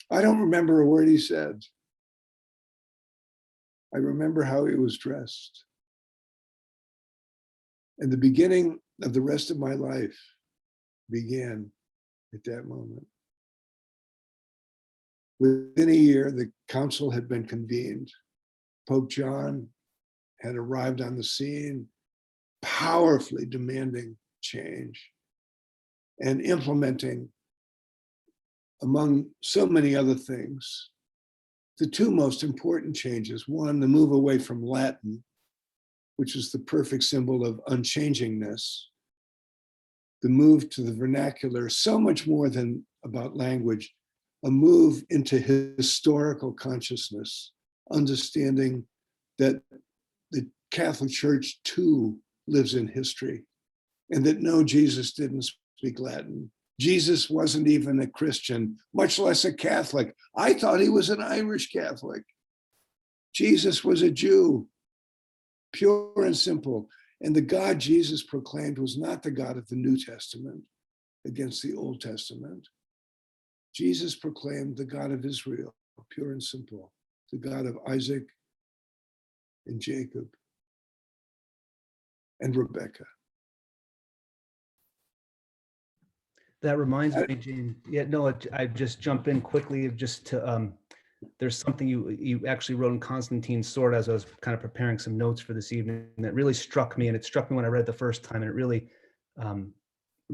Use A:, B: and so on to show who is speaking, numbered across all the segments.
A: I don't remember a word he said. I remember how he was dressed. And the beginning of the rest of my life began at that moment. Within a year, the council had been convened. Pope John had arrived on the scene, powerfully demanding change and implementing, among so many other things, the two most important changes. One, the move away from Latin, which is the perfect symbol of unchangingness, the move to the vernacular, so much more than about language, a move into historical consciousness, understanding that the Catholic Church too lives in history, and that no, Jesus didn't speak Latin. Jesus wasn't even a Christian, much less a Catholic. I thought he was an Irish Catholic. Jesus was a Jew, pure and simple. And the God Jesus proclaimed was not the God of the New Testament against the Old Testament. Jesus proclaimed the God of Israel, pure and simple, the God of Isaac and Jacob and Rebecca.
B: That reminds me, James. Yeah, no, I just jump in quickly just to, there's something you actually wrote in Constantine's Sword as I was kind of preparing some notes for this evening that really struck me, and it struck me when I read it the first time, and it really,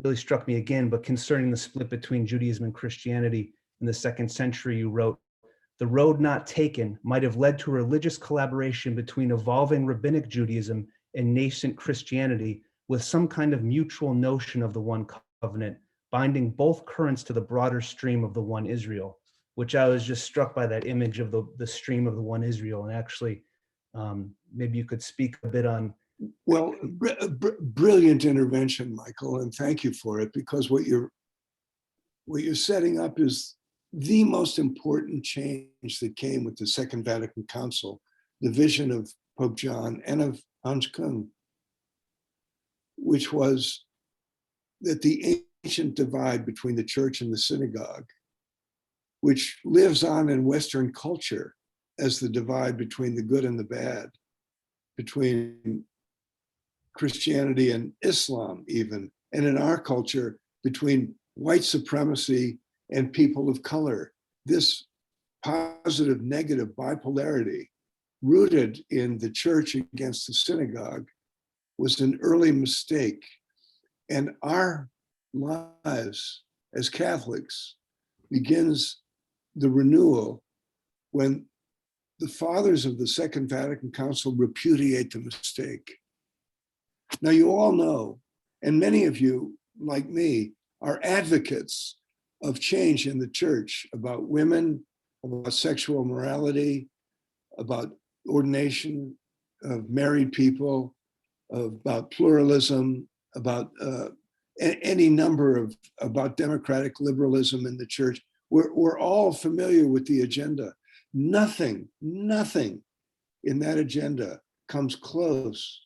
B: really struck me again, but concerning the split between Judaism and Christianity in the 2nd century, you wrote, the road not taken might have led to a religious collaboration between evolving rabbinic Judaism and nascent Christianity with some kind of mutual notion of the one covenant, binding both currents to the broader stream of the one Israel, which I was just struck by that image of the stream of the one Israel. And actually, maybe you could speak a bit on.
A: Well, brilliant intervention, Michael, and thank you for it, because what you're setting up is the most important change that came with the Second Vatican Council, the vision of Pope John and of Hans Küng, which was that the ancient divide between the church and the synagogue, which lives on in Western culture as the divide between the good and the bad, between Christianity and Islam even, and in our culture, between white supremacy and people of color. This positive, negative bipolarity rooted in the church against the synagogue was an early mistake. And our lives as Catholics begins the renewal when the fathers of the Second Vatican Council repudiate the mistake. Now, you all know, and many of you, like me, are advocates of change in the church about women, about sexual morality, about ordination of married people, about pluralism, about any number of, about democratic liberalism in the church. We're all familiar with the agenda. Nothing in that agenda comes close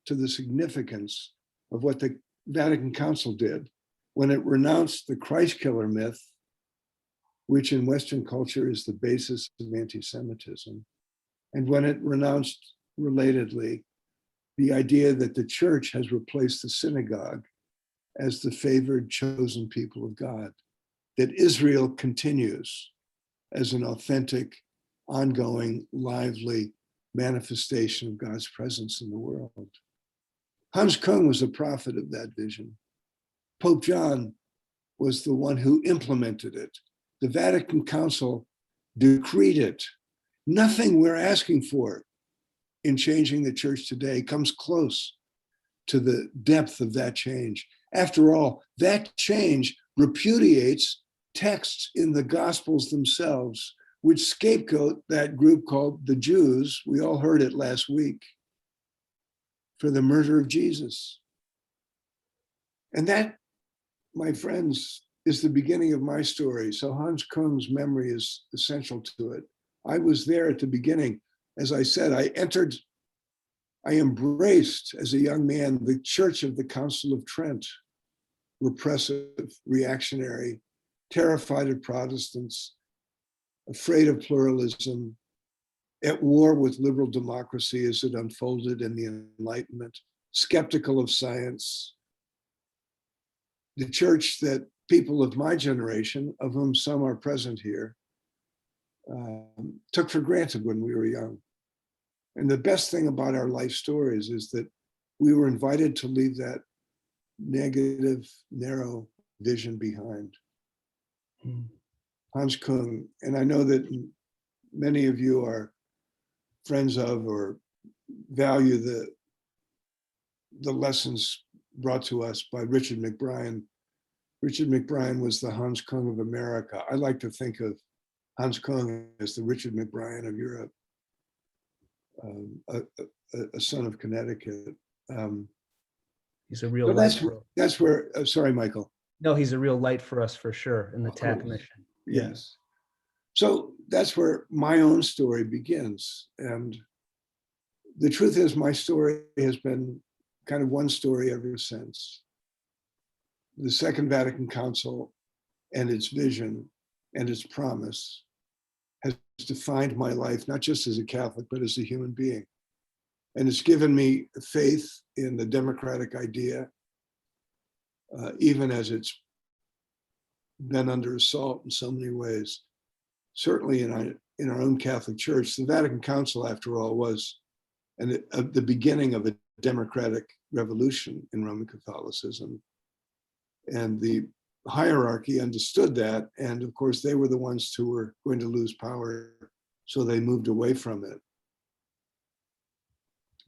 A: to the significance of what the Vatican Council did when it renounced the Christ killer myth, which in Western culture is the basis of anti-Semitism, and when it renounced, relatedly, the idea that the church has replaced the synagogue as the favored chosen people of God, that Israel continues as an authentic, ongoing, lively manifestation of God's presence in the world. Hans Küng was a prophet of that vision. Pope John was the one who implemented it. The Vatican Council decreed it. Nothing we're asking for in changing the church today comes close to the depth of that change. After all, that change repudiates texts in the Gospels themselves, which scapegoat that group called the Jews, we all heard it last week, for the murder of Jesus. And that, my friends, is the beginning of my story. So Hans Küng's memory is essential to it. I was there at the beginning. As I said, I embraced as a young man the Church of the Council of Trent, repressive, reactionary, terrified of Protestants, afraid of pluralism, at war with liberal democracy as it unfolded in the Enlightenment, skeptical of science. The church that people of my generation, of whom some are present here, took for granted when we were young. And the best thing about our life stories is that we were invited to leave that negative, narrow vision behind. Hans Kung, and I know that many of you are friends of or value the lessons brought to us by Richard McBrien. Richard McBrien was the Hans Kung of America. I like to think of Hans Kung as the Richard McBrien of Europe, a son of Connecticut.
B: He's a real
A: So
B: light for us.
A: that's where, sorry, Michael.
B: No, he's a real light for us for sure in the TAC mission.
A: Yes. So that's where my own story begins. And the truth is, my story has been kind of one story ever since. The Second Vatican Council and its vision and its promise has defined my life, not just as a Catholic, but as a human being. And it's given me faith in the democratic idea, even as it's been under assault in so many ways. Certainly in our own Catholic Church, the Vatican Council, after all, was the beginning of a democratic revolution in Roman Catholicism. And the hierarchy understood that. And of course, they were the ones who were going to lose power. So they moved away from it.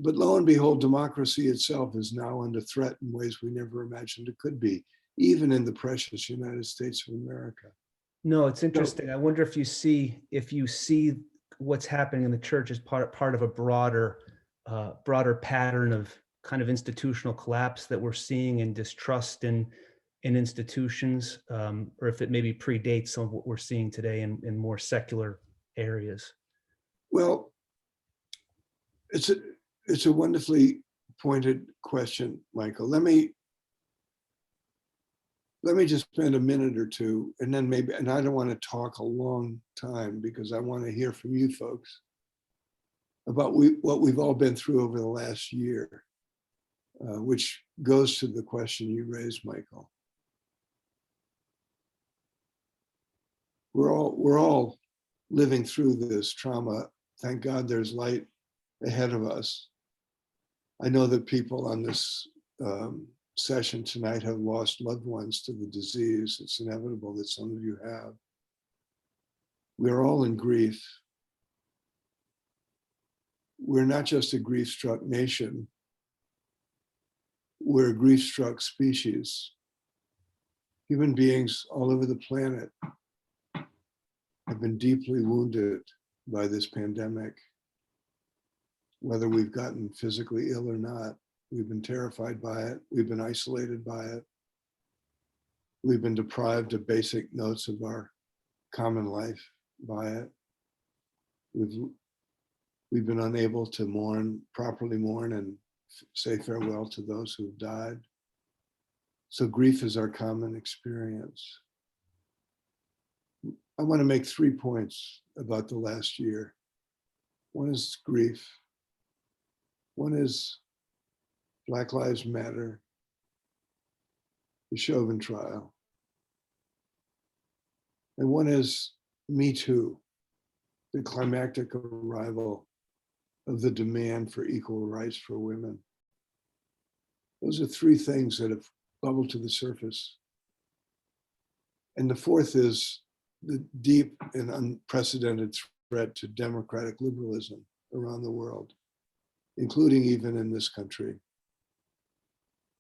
A: But lo and behold, democracy itself is now under threat in ways we never imagined it could be, even in the precious United States of America.
B: No, it's interesting. I wonder if you see what's happening in the church as part of a broader pattern of kind of institutional collapse that we're seeing and distrust in institutions, or if it maybe predates some of what we're seeing today in more secular areas.
A: Well, it's a wonderfully pointed question, Michael. Let me just spend a minute or two, and then maybe, and I don't want to talk a long time because I want to hear from you folks about what we've all been through over the last year, which goes to the question you raised, Michael. We're all living through this trauma. Thank God there's light ahead of us. I know that people on this session tonight have lost loved ones to the disease. It's inevitable that some of you have. We're all in grief. We're not just a grief-struck nation. We're a grief-struck species. Human beings all over the planet have been deeply wounded by this pandemic. Whether we've gotten physically ill or not, we've been terrified by it. We've been isolated by it. We've been deprived of basic notes of our common life by it. We've been unable to properly mourn and say farewell to those who've died. So grief is our common experience. I want to make 3 points about the last year. One is grief. One is Black Lives Matter, the Chauvin trial. And one is Me Too, the climactic arrival of the demand for equal rights for women. Those are 3 things that have bubbled to the surface. And the fourth is the deep and unprecedented threat to democratic liberalism around the world, including even in this country.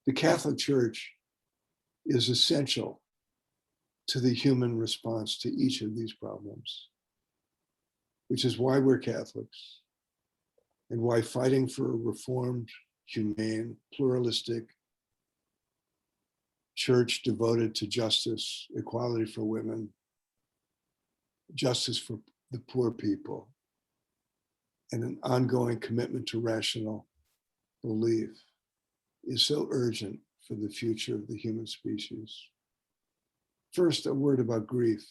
A: The Catholic Church is essential to the human response to each of these problems, which is why we're Catholics and why fighting for a reformed, humane, pluralistic church devoted to justice, equality for women, justice for the poor people, and an ongoing commitment to rational belief is so urgent for the future of the human species. First, a word about grief.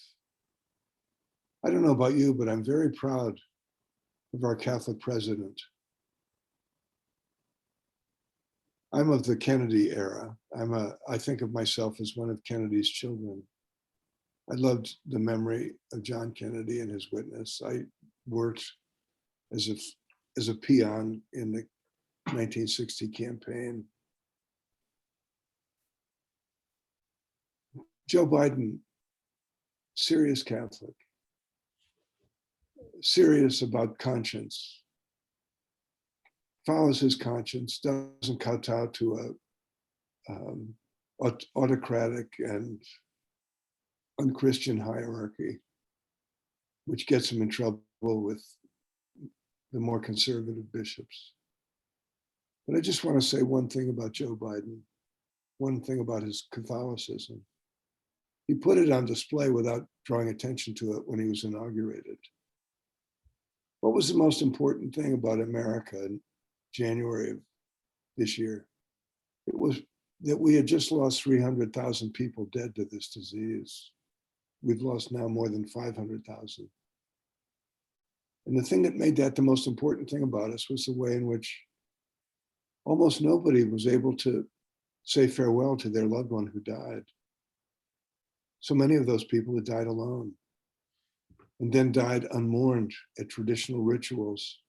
A: I don't know about you, but I'm very proud of our Catholic president. I'm of the Kennedy era. I think of myself as one of Kennedy's children. I loved the memory of John Kennedy and his witness. I worked as a peon in the 1960 campaign. Joe Biden, serious Catholic, serious about conscience, follows his conscience, doesn't kowtow to a autocratic and unchristian hierarchy, which gets him in trouble with the more conservative bishops. But I just want to say one thing about Joe Biden, one thing about his Catholicism. He put it on display without drawing attention to it when he was inaugurated. What was the most important thing about America in January of this year? It was that we had just lost 300,000 people dead to this disease. We've lost now more than 500,000. And the thing that made that the most important thing about us was the way in which almost nobody was able to say farewell to their loved one who died. So many of those people had died alone and then died unmourned at traditional rituals,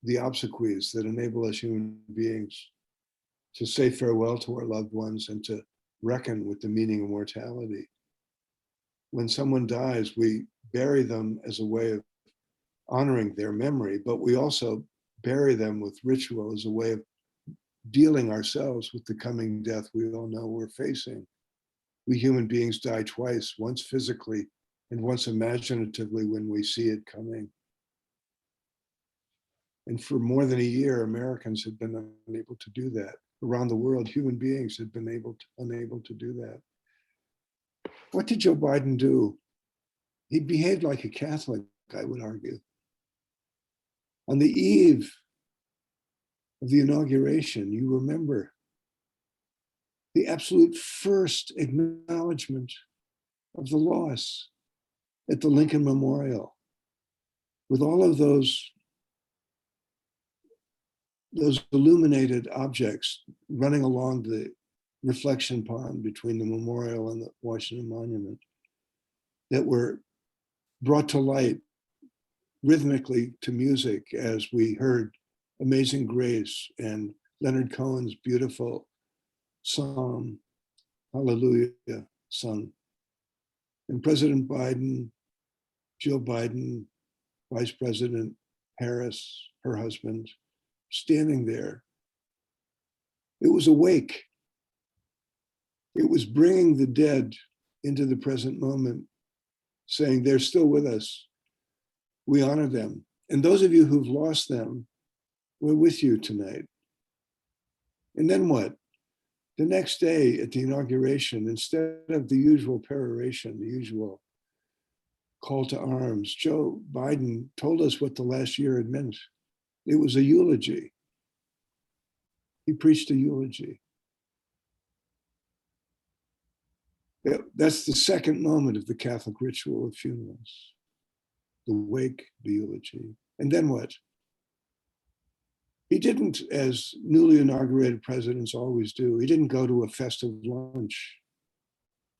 A: the obsequies that enable us human beings to say farewell to our loved ones and to reckon with the meaning of mortality. When someone dies, we bury them as a way of honoring their memory, but we also bury them with ritual as a way of dealing ourselves with the coming death we all know we're facing. We human beings die twice, once physically and once imaginatively when we see it coming. And for more than a year, Americans had been unable to do that. Around the world, human beings had been unable to do that. What did Joe Biden do? He behaved like a Catholic, I would argue. On the eve of the inauguration, you remember the absolute first acknowledgement of the loss at the Lincoln Memorial, with all of those illuminated objects running along the reflection pond between the memorial and the Washington Monument that were brought to light rhythmically to music as we heard Amazing Grace and Leonard Cohen's beautiful psalm, Hallelujah, sung. And President Biden, Jill Biden, Vice President Harris, her husband, standing there. It was a wake. It was bringing the dead into the present moment, saying they're still with us. We honor them. And those of you who've lost them, we're with you tonight. And then what? The next day at the inauguration, instead of the usual peroration, the usual call to arms, Joe Biden told us what the last year had meant. It was a eulogy. He preached a eulogy. That's the second moment of the Catholic ritual of funerals. The wake, the eulogy. And then what? He didn't, as newly inaugurated presidents always do, he didn't go to a festive lunch,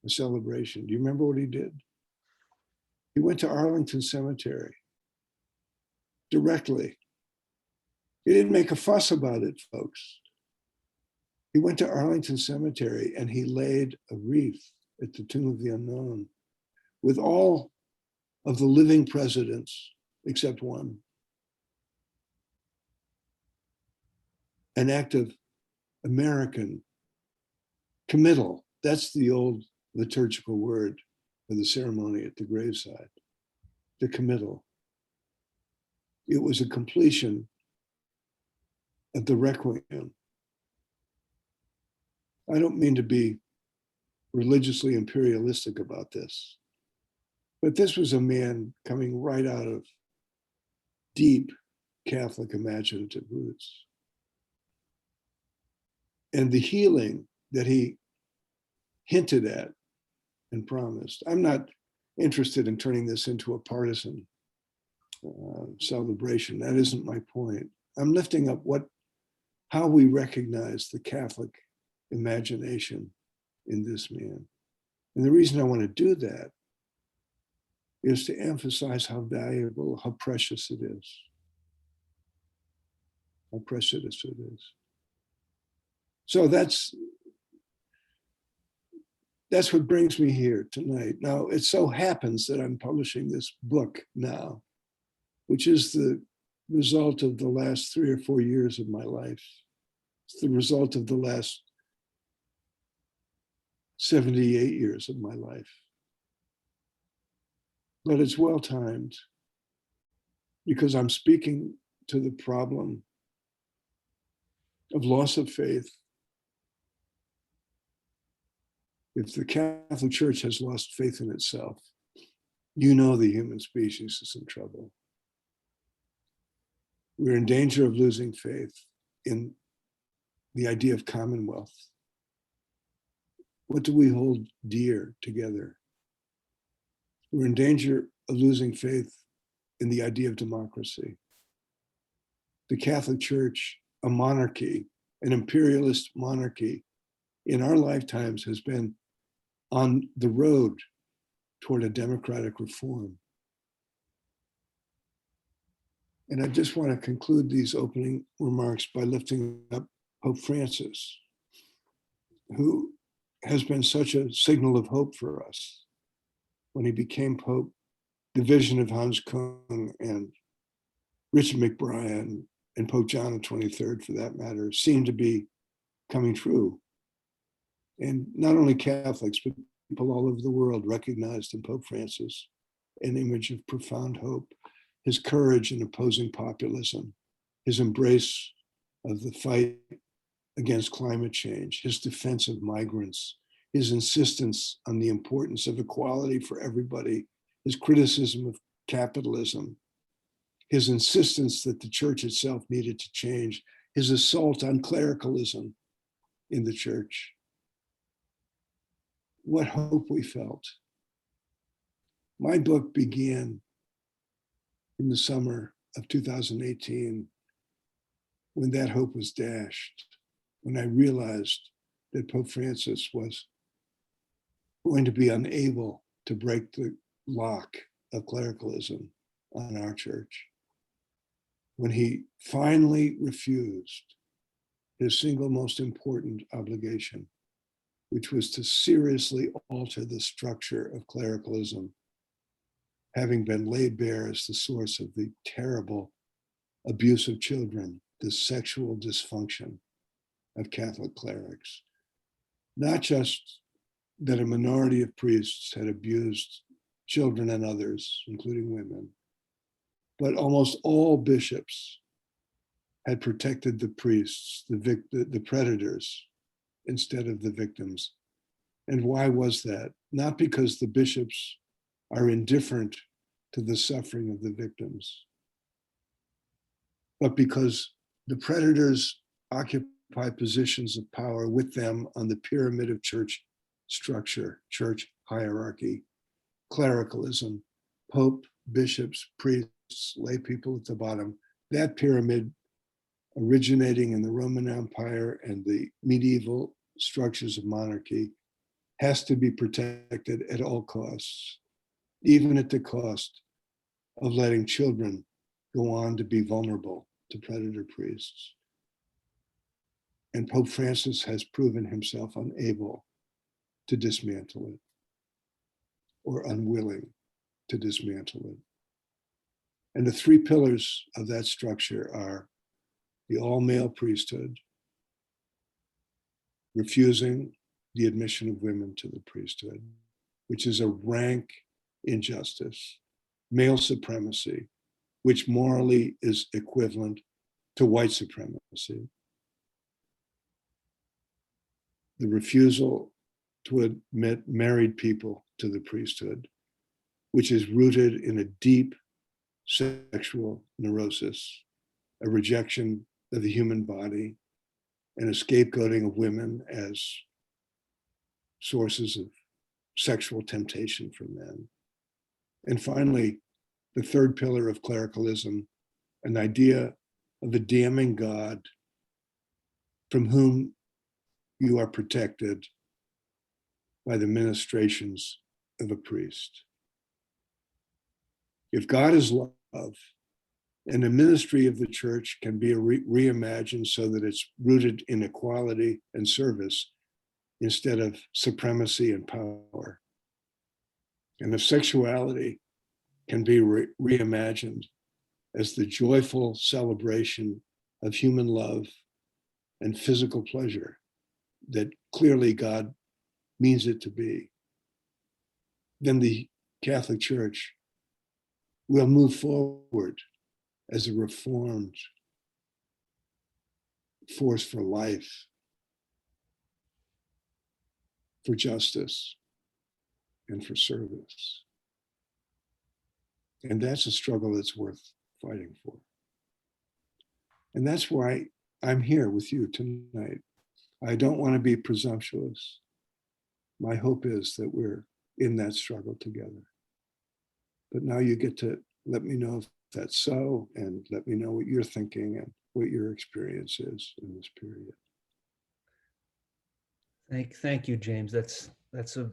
A: a celebration. Do you remember what he did? He went to Arlington Cemetery directly. He didn't make a fuss about it, folks. He went to Arlington Cemetery and he laid a wreath at the Tomb of the Unknown with all of the living presidents except one. An act of American committal. That's the old liturgical word for the ceremony at the graveside, the committal. It was a completion of the requiem. I don't mean to be religiously imperialistic about this, but this was a man coming right out of deep Catholic imaginative roots. And the healing that he hinted at and promised. I'm not interested in turning this into a partisan celebration. That isn't my point. I'm lifting up how we recognize the Catholic imagination in this man. And the reason I want to do that is to emphasize how valuable, how precious it is. How precious it is. So that's what brings me here tonight. Now, it so happens that I'm publishing this book now, which is the result of the last 3 or 4 years of my life. It's the result of the last 78 years of my life. But it's well timed because I'm speaking to the problem of loss of faith. If the Catholic Church has lost faith in itself, you know the human species is in trouble. We're in danger of losing faith in the idea of commonwealth. What do we hold dear together? We're in danger of losing faith in the idea of democracy. The Catholic Church, a monarchy, an imperialist monarchy, in our lifetimes has been on the road toward a democratic reform. And I just want to conclude these opening remarks by lifting up Pope Francis, who has been such a signal of hope for us. When he became Pope, the vision of Hans Kung and Richard McBride and Pope John XXIII, for that matter, seemed to be coming true. And not only Catholics, but people all over the world recognized in Pope Francis an image of profound hope, his courage in opposing populism, his embrace of the fight against climate change, his defense of migrants, his insistence on the importance of equality for everybody, his criticism of capitalism, his insistence that the church itself needed to change, his assault on clericalism in the church. What hope we felt. My book began in the summer of 2018 when that hope was dashed, when I realized that Pope Francis was going to be unable to break the lock of clericalism on our church, when he finally refused his single most important obligation, which was to seriously alter the structure of clericalism, having been laid bare as the source of the terrible abuse of children, the sexual dysfunction of Catholic clerics. Not just that a minority of priests had abused children and others, including women, but almost all bishops had protected the priests, the predators, instead of the victims. And why was that? Not because the bishops are indifferent to the suffering of the victims, but because the predators occupy positions of power with them on the pyramid of church structure, church hierarchy, clericalism, pope, bishops, priests, lay people at the bottom. That pyramid, originating in the Roman Empire and the medieval structures of monarchy, has to be protected at all costs, even at the cost of letting children go on to be vulnerable to predator priests. And Pope Francis has proven himself unable to dismantle it, or unwilling to dismantle it. And the three pillars of that structure are the all-male priesthood, refusing the admission of women to the priesthood, which is a rank injustice, male supremacy, which morally is equivalent to white supremacy, the refusal to admit married people to the priesthood, which is rooted in a deep sexual neurosis, a rejection of the human body, and a scapegoating of women as sources of sexual temptation for men. And finally, the third pillar of clericalism, an idea of a damning God from whom you are protected by the ministrations of a priest. If God is love, and the ministry of the church can be reimagined so that it's rooted in equality and service instead of supremacy and power. And if sexuality can be reimagined as the joyful celebration of human love and physical pleasure that clearly God means it to be, then the Catholic Church will move forward as a reformed force for life, for justice, and for service. And that's a struggle that's worth fighting for. And that's why I'm here with you tonight. I don't want to be presumptuous. My hope is that we're in that struggle together. But now you get to let me know if that's so, and let me know what you're thinking and what your experience is in this period.
B: Thank you, James. That's a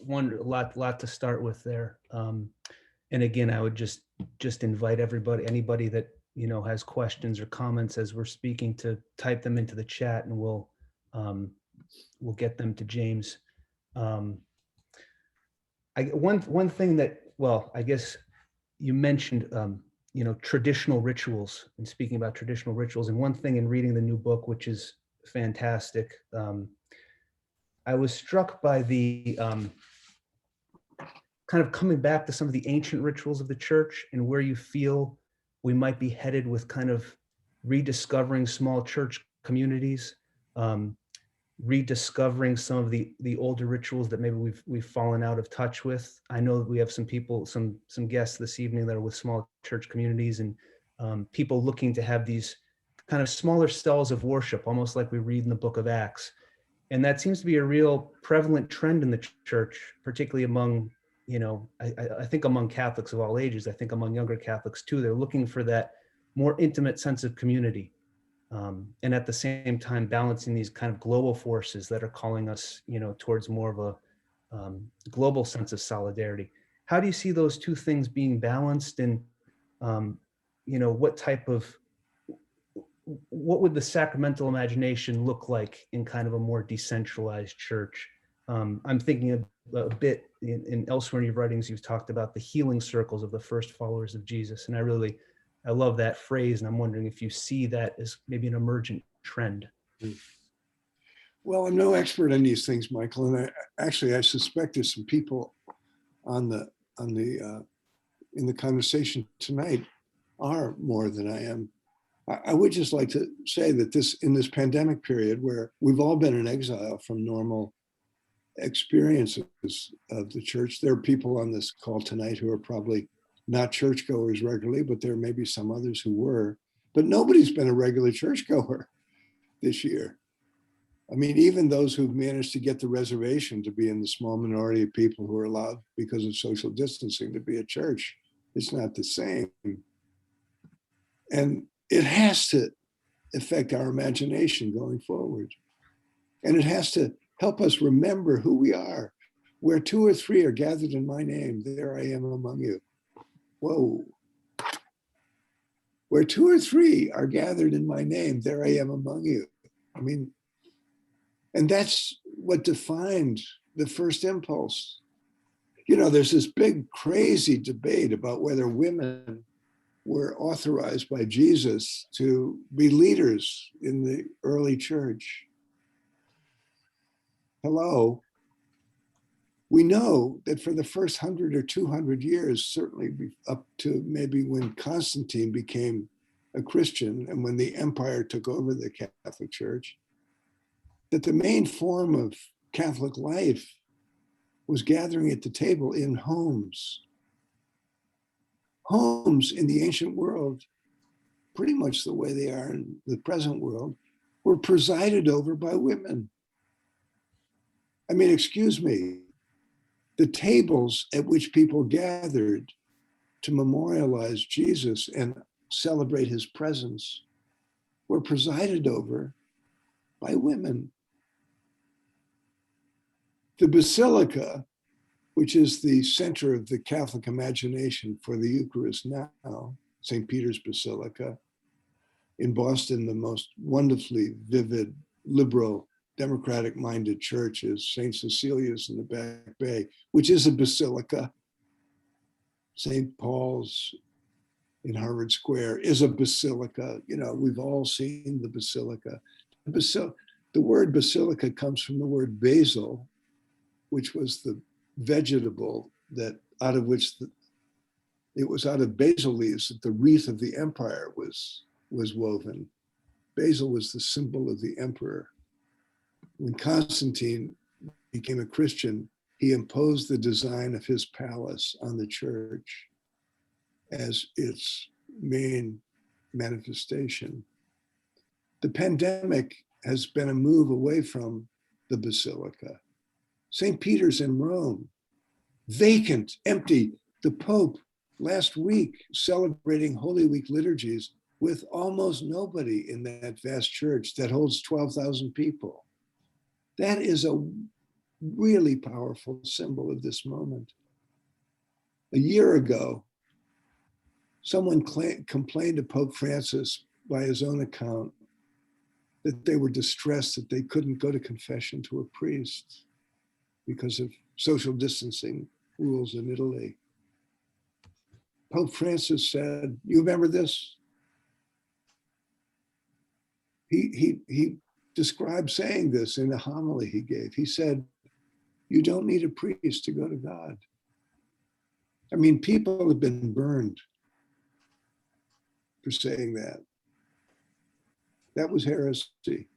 B: lot to start with there. And again, I would just invite anybody that has questions or comments as we're speaking, to type them into the chat, and we'll get them to James. One thing that, well, I guess you mentioned traditional rituals, and speaking about traditional rituals, and one thing in reading the new book, which is fantastic, I was struck by the kind of coming back to some of the ancient rituals of the church, and where you feel we might be headed with kind of rediscovering small church communities, rediscovering some of the older rituals that maybe we've fallen out of touch with. I know that we have some people, some guests this evening that are with small church communities, and people looking to have these kind of smaller cells of worship, almost like we read in the book of Acts. And that seems to be a real prevalent trend in the church, particularly among, I think among Catholics of all ages. I think among younger Catholics too. They're looking for that more intimate sense of community. And at the same time, balancing these kind of global forces that are calling us, towards more of a global sense of solidarity. How do you see those two things being balanced? And, what would the sacramental imagination look like in kind of a more decentralized church? I'm thinking of a bit in elsewhere in your writings, you've talked about the healing circles of the first followers of Jesus. And I love that phrase. And I'm wondering if you see that as maybe an emergent trend.
A: Well, I'm no expert on these things, Michael. And I suspect there's some people in the conversation tonight are more than I am. I would just like to say that in this pandemic period, where we've all been in exile from normal experiences of the church, there are people on this call tonight who are probably not churchgoers regularly, but there may be some others who were. But nobody's been a regular churchgoer this year. I mean, even those who've managed to get the reservation to be in the small minority of people who are allowed because of social distancing to be at church, it's not the same. And it has to affect our imagination going forward. And it has to help us remember who we are. Where two or three are gathered in my name, there I am among you. Whoa. Where two or three are gathered in my name, there I am among you. I mean, and that's what defined the first impulse. There's this big, crazy debate about whether women were authorized by Jesus to be leaders in the early church. Hello. We know that for the first 100 or 200 years, certainly up to maybe when Constantine became a Christian and when the empire took over the Catholic Church, that the main form of Catholic life was gathering at the table in homes. Homes in the ancient world, pretty much the way they are in the present world, were presided over by women. I mean, excuse me, the tables at which people gathered to memorialize Jesus and celebrate his presence were presided over by women. The basilica, which is the center of the Catholic imagination for the Eucharist now, St. Peter's Basilica, in Boston, the most wonderfully vivid, liberal, democratic-minded church is St. Cecilia's in the Back Bay, which is a basilica. St. Paul's in Harvard Square is a basilica. You know, we've all seen the basilica. The word basilica comes from the word basil, which was the vegetable that out of which it was out of basil leaves that the wreath of the empire was woven. Basil was the symbol of the emperor. When Constantine became a Christian, he imposed the design of his palace on the church as its main manifestation. The pandemic has been a move away from the basilica. St. Peter's in Rome, vacant, empty. The Pope last week celebrating Holy Week liturgies with almost nobody in that vast church that holds 12,000 people. That is a really powerful symbol of this moment. A year ago, someone complained to Pope Francis by his own account that they were distressed that they couldn't go to confession to a priest because of social distancing rules in Italy. Pope Francis said, you remember this? He described saying this in a homily he gave. He said, you don't need a priest to go to God. I mean, people have been burned for saying that. That was heresy.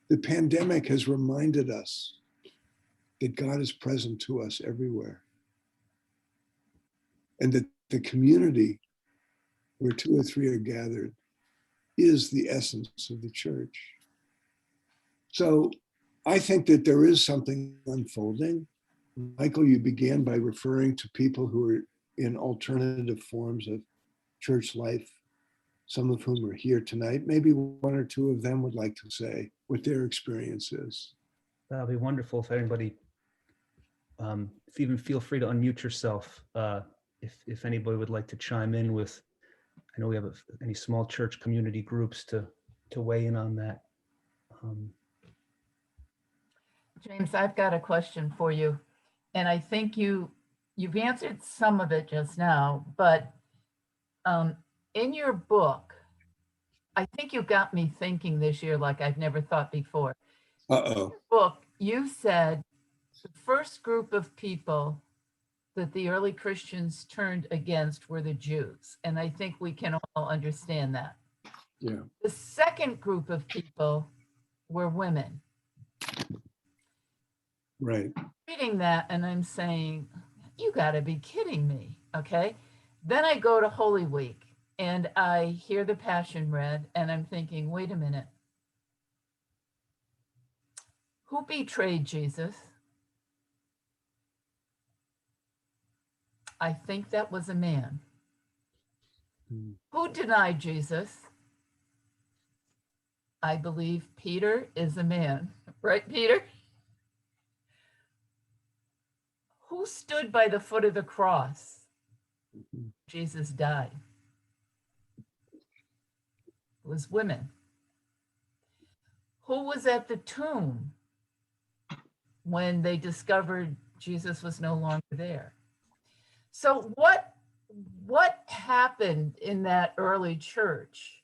A: The pandemic has reminded us that God is present to us everywhere. And that the community where two or three are gathered is the essence of the church. So I think that there is something unfolding. Michael, you began by referring to people who are in alternative forms of church life, some of whom are here tonight. Maybe one or two of them would like to say what their experience is.
B: That'll be wonderful if anybody, if even feel free to unmute yourself, if anybody would like to chime in with, I know we have any small church community groups to weigh in on that.
C: James, I've got a question for you. And I think you've answered some of it just now, but in your book, I think you got me thinking this year like I've never thought before.
A: Uh-oh.
C: In your book, you said the first group of people that the early Christians turned against were the Jews. And I think we can all understand that.
A: Yeah.
C: The second group of people were women.
A: Right.
C: Reading that and I'm saying, you got to be kidding me. Okay. Then I go to Holy Week and I hear the Passion read and I'm thinking, wait a minute. Who betrayed Jesus? I think that was a man. Who denied Jesus? I believe Peter is a man. Right, Peter? Who stood by the foot of the cross? Jesus died. It was women. Who was at the tomb when they discovered Jesus was no longer there? So what happened in that early church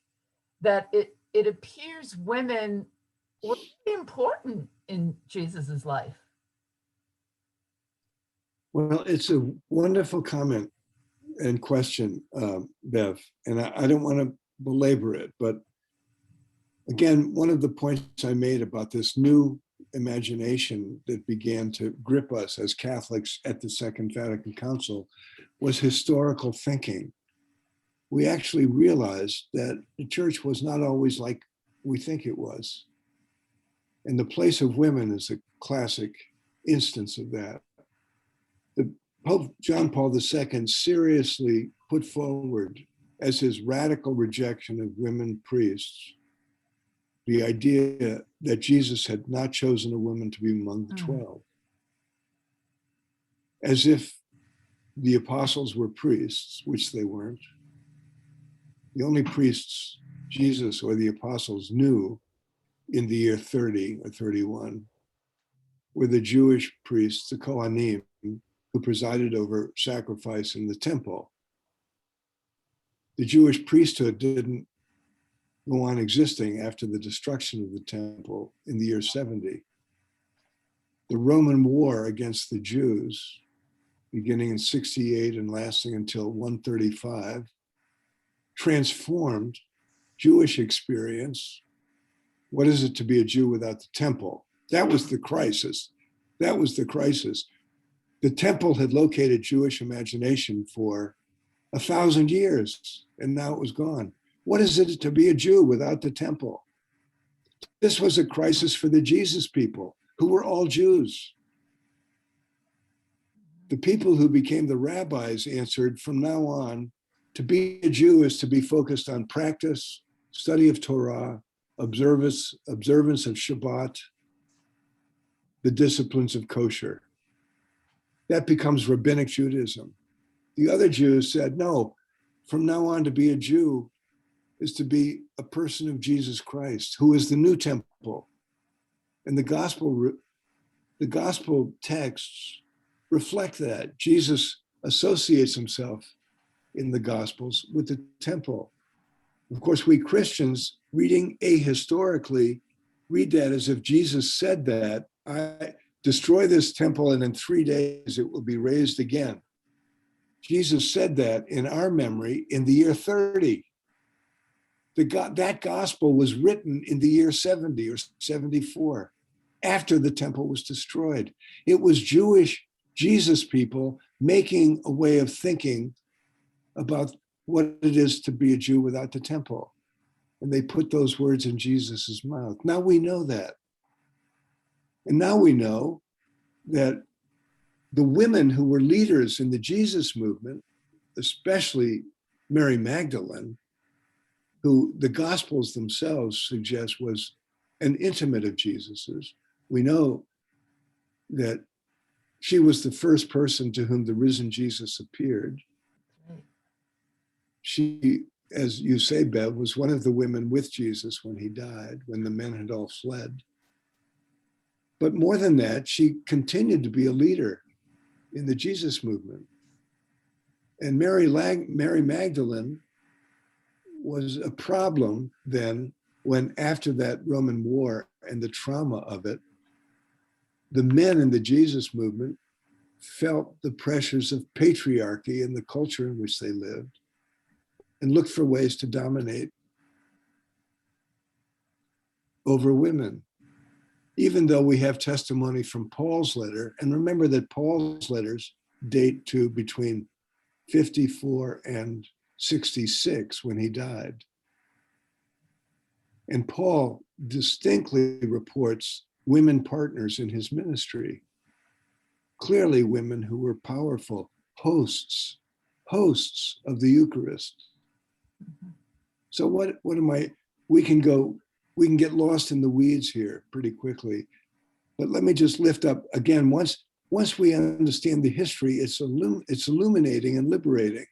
C: that it appears women were very important in Jesus's life?
A: Well, it's a wonderful comment and question, Bev, and I don't want to belabor it, but again, one of the points I made about this new imagination that began to grip us as Catholics at the Second Vatican Council was historical thinking. We actually realized that the church was not always like we think it was. And the place of women is a classic instance of that. Pope John Paul II seriously put forward as his radical rejection of women priests the idea that Jesus had not chosen a woman to be among the 12, as if the apostles were priests, which they weren't. The only priests Jesus or the apostles knew in the year 30 or 31 were the Jewish priests, the Kohanim, who presided over sacrifice in the temple. The Jewish priesthood didn't go on existing after the destruction of the temple in the year 70. The Roman war against the Jews, beginning in 68 and lasting until 135, transformed Jewish experience. What is it to be a Jew without the temple? That was the crisis. That was the crisis. The temple had located Jewish imagination for 1,000 years, and now it was gone. What is it to be a Jew without the temple? This was a crisis for the Jesus people, who were all Jews. The people who became the rabbis answered, from now on, to be a Jew is to be focused on practice, study of Torah, observance of Shabbat, the disciplines of kosher. That becomes rabbinic Judaism. The other Jews said, no, from now on, to be a Jew is to be a person of Jesus Christ, who is the new temple. And the gospel texts reflect that. Jesus associates himself in the Gospels with the temple. Of course, we Christians, reading ahistorically, read that as if Jesus said that, I destroy this temple and in 3 days it will be raised again. Jesus said that in our memory in the year 30. That gospel was written in the year 70 or 74, after the temple was destroyed. It was Jewish Jesus people making a way of thinking about what it is to be a Jew without the temple. And they put those words in Jesus's mouth. Now we know that. And now we know that the women who were leaders in the Jesus movement, especially Mary Magdalene, who the Gospels themselves suggest was an intimate of Jesus's, we know that she was the first person to whom the risen Jesus appeared. She, as you say, Bev, was one of the women with Jesus when he died, when the men had all fled. But more than that, she continued to be a leader in the Jesus movement. And Mary Magdalene was a problem then when, after that Roman war and the trauma of it, the men in the Jesus movement felt the pressures of patriarchy in the culture in which they lived and looked for ways to dominate over women. Even though we have testimony from Paul's letter, and remember that Paul's letters date to between 54 and 66 when he died. And Paul distinctly reports women partners in his ministry, clearly women who were powerful hosts of the Eucharist. So we can get lost in the weeds here pretty quickly, but let me just lift up again, once we understand the history, it's illuminating and liberating.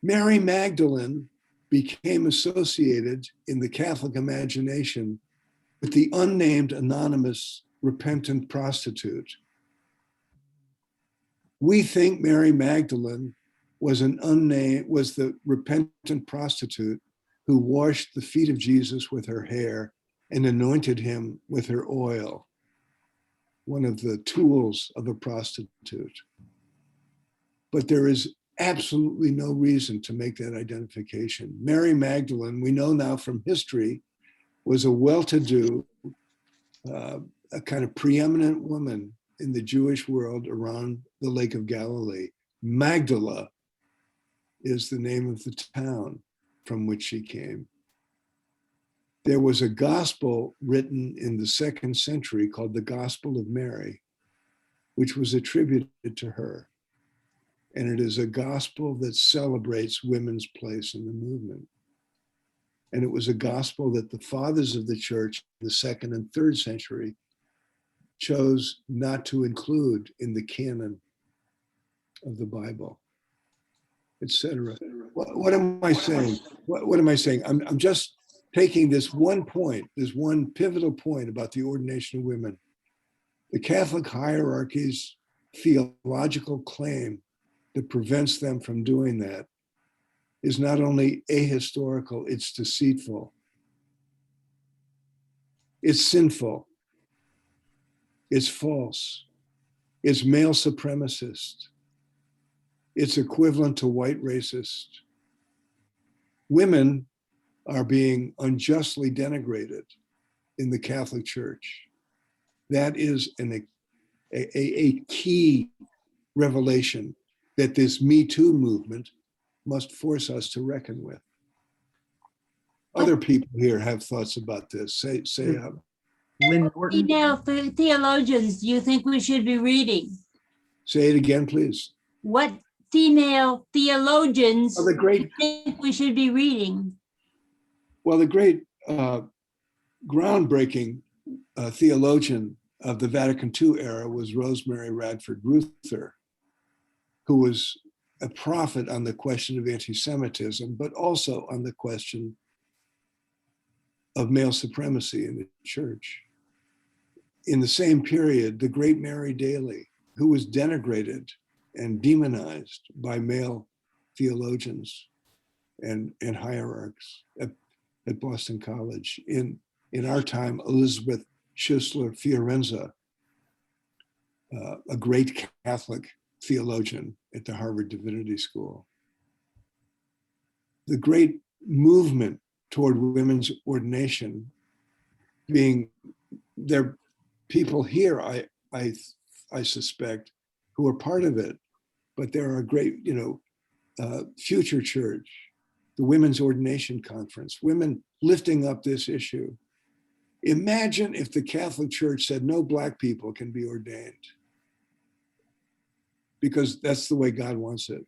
A: Mary Magdalene became associated in the Catholic imagination with the unnamed, anonymous, repentant prostitute. We think Mary Magdalene was the repentant prostitute who washed the feet of Jesus with her hair and anointed him with her oil, one of the tools of a prostitute. But there is absolutely no reason to make that identification. Mary Magdalene, we know now from history, was a well-to-do, a kind of preeminent woman in the Jewish world around the Lake of Galilee. Magdala is the name of the town from which she came. There was a gospel written in the 2nd century called the Gospel of Mary, which was attributed to her. and it is a gospel that celebrates women's place in the movement. And it was a gospel that the fathers of the church in the 2nd and 3rd century chose not to include in the canon of the Bible, etc. What am I saying? What am I saying? I'm just taking this one point, this one pivotal point about the ordination of women. The Catholic hierarchy's theological claim that prevents them from doing that is not only ahistorical, it's deceitful. It's sinful. It's false. It's male supremacist. It's equivalent to white racist. Women are being unjustly denigrated in the Catholic Church. That is a key revelation that this Me Too movement must force us to reckon with. Other people here have thoughts about this. Say
B: Lynn Norton.
D: Female theologians do you think we should be reading?
A: Say it again, please.
D: What female theologians
A: Oh, the great,
D: do you think we should be reading?
A: well, the great groundbreaking theologian of the Vatican II era was Rosemary Radford Ruther, who was a prophet on the question of anti-Semitism, but also on the question of male supremacy in the church. In the same period, the great Mary Daly, who was denigrated and demonized by male theologians and hierarchs at Boston College. In our time, Elizabeth Schussler Fiorenza, a great Catholic theologian at the Harvard Divinity School. The great movement toward women's ordination being, there are people here, I suspect, who are part of it, but there are great, Future Church, the Women's Ordination Conference, women lifting up this issue. Imagine if the Catholic Church said no Black people can be ordained, because that's the way God wants it.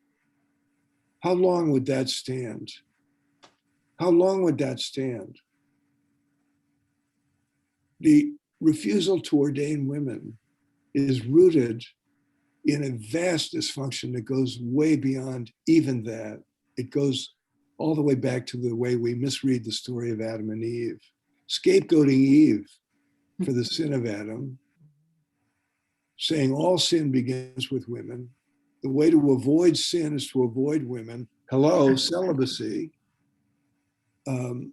A: How long would that stand? How long would that stand? The refusal to ordain women is rooted in a vast dysfunction that goes way beyond even that. It goes all the way back to the way we misread the story of Adam and Eve, scapegoating Eve for the sin of Adam, saying all sin begins with women. The way to avoid sin is to avoid women. Hello, celibacy. Going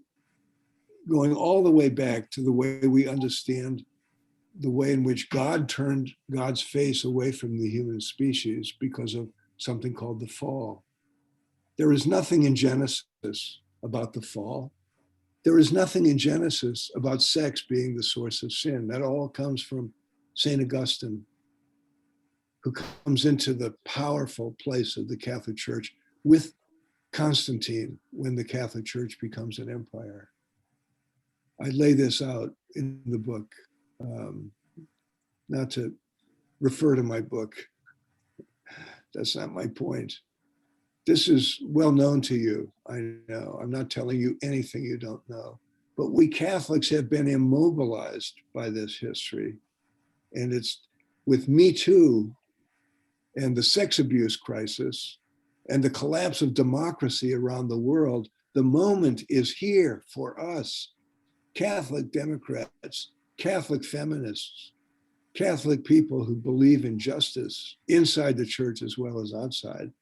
A: all the way back to the way we understand the way in which God turned God's face away from the human species because of something called the fall. There is nothing in Genesis about the fall. There is nothing in Genesis about sex being the source of sin. That all comes from St. Augustine, who comes into the powerful place of the Catholic Church with Constantine when the Catholic Church becomes an empire. I lay this out in the book, not to refer to my book. That's not my point. This is well known to you, I know. I'm not telling you anything you don't know. But we Catholics have been immobilized by this history. And it's with Me Too and the sex abuse crisis and the collapse of democracy around the world, the moment is here for us, Catholic Democrats, Catholic feminists, Catholic people who believe in justice inside the church as well as outside,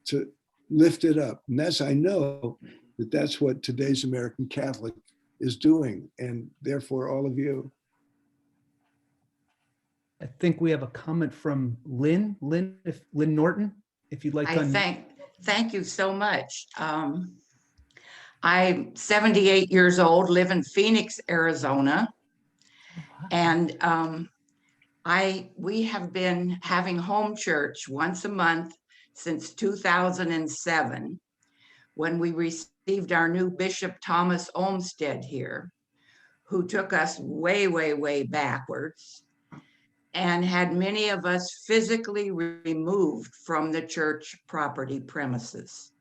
A: to lift it up. And I know that that's what today's American Catholic is doing, and therefore all of you.
B: I think we have a comment from Lynn. Lynn Norton, if you'd like to.
E: Thank you so much. I'm 78 years old, live in Phoenix, Arizona. And we have been having home church once a month since 2007, when we received our new Bishop Thomas Olmsted here, who took us way, way, way backwards. and had many of us physically removed from the church property premises.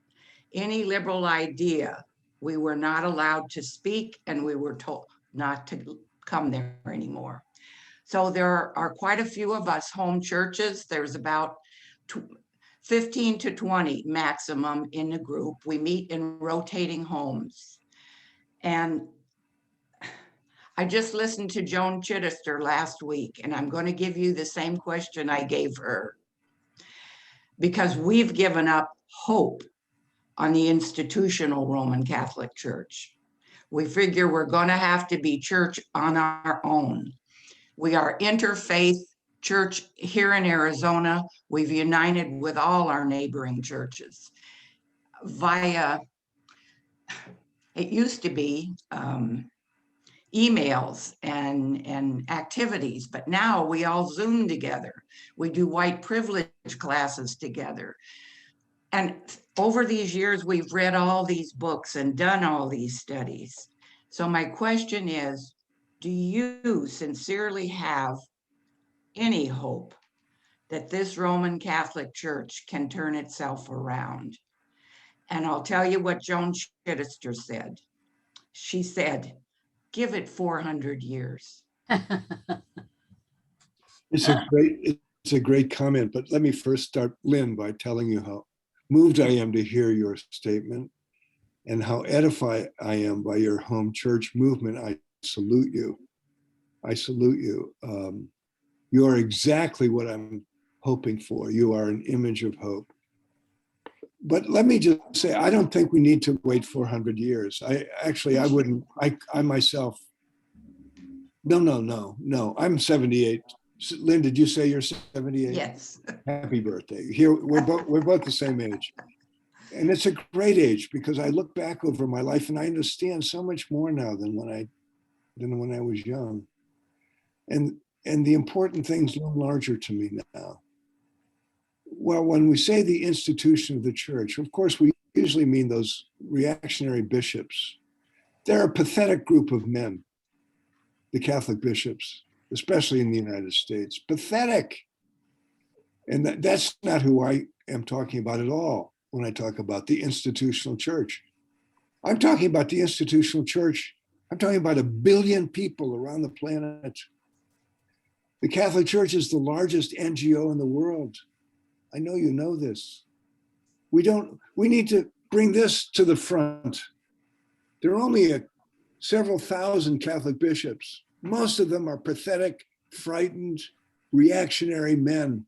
E: Any liberal idea, we were not allowed to speak, and we were told not to come there anymore. So there are quite a few of us home churches. There's about 15 to 20 maximum in the group. We meet in rotating homes. And I just listened to Joan Chittister last week, and I'm going to give you the same question I gave her, because we've given up hope on the institutional Roman Catholic Church. We figure we're going to have to be church on our own. We are interfaith church here in Arizona. We've united with all our neighboring churches via, it used to be emails and activities, but now we all Zoom together. We do white privilege classes together. And over these years, we've read all these books and done all these studies. So my question is, do you sincerely have any hope that this Roman Catholic Church can turn itself around? And I'll tell you what Joan Chittister said. She said, give it 400 years.
A: It's a great comment, but let me first start, Lynn, by telling you how moved I am to hear your statement and how edified I am by your home church movement. I salute you. I salute you. You are exactly what I'm hoping for. You are an image of hope. But let me just say, I don't think we need to wait 400 years. I wouldn't, I myself, no, I'm 78. Lynn, did you say you're 78?
E: Yes.
A: Happy birthday. Here, we're both the same age. And it's a great age, because I look back over my life and I understand so much more now than when I was young. And the important things loom larger to me now. Well, when we say the institution of the church, of course, we usually mean those reactionary bishops. They're a pathetic group of men, the Catholic bishops, especially in the United States. Pathetic. And that's not who I am talking about at all when I talk about the institutional church. I'm talking about the institutional church. I'm talking about 1 billion people around the planet. The Catholic Church is the largest NGO in the world. I know you know this. We need to bring this to the front. There are only several thousand Catholic bishops. Most of them are pathetic, frightened, reactionary men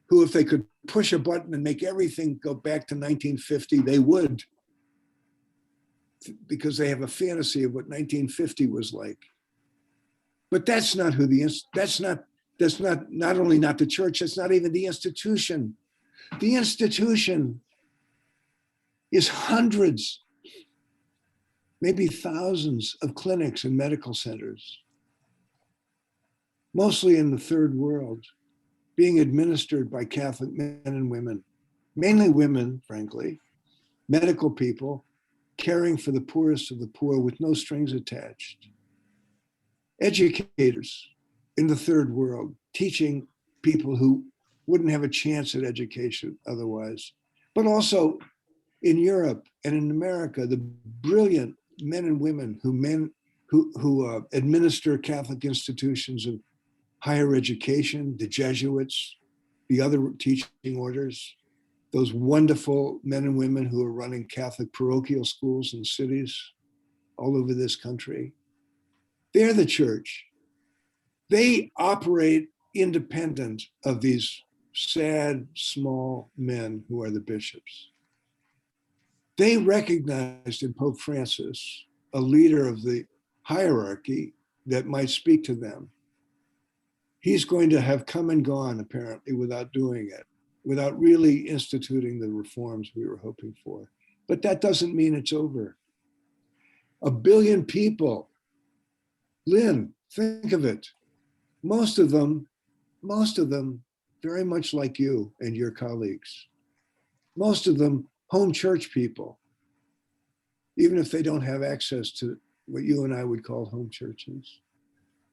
A: who, if they could push a button and make everything go back to 1950, they would, because they have a fantasy of what 1950 was like. But that's not who that's not only not the church, that's not even the institution. The institution is hundreds, maybe thousands of clinics and medical centers, mostly in the third world, being administered by Catholic men and women, mainly women, frankly, medical people caring for the poorest of the poor with no strings attached. Educators in the third world, teaching people who wouldn't have a chance at education otherwise. But also in Europe and in America, the brilliant men and women who administer Catholic institutions of higher education, the Jesuits, the other teaching orders, those wonderful men and women who are running Catholic parochial schools in cities all over this country. They're the church. They operate independent of these sad, small men who are the bishops. They recognized in Pope Francis a leader of the hierarchy that might speak to them. He's going to have come and gone, apparently, without doing it, without really instituting the reforms we were hoping for. But that doesn't mean it's over. 1 billion people. Lynn, think of it. Most of them, very much like you and your colleagues. Most of them home church people, even if they don't have access to what you and I would call home churches.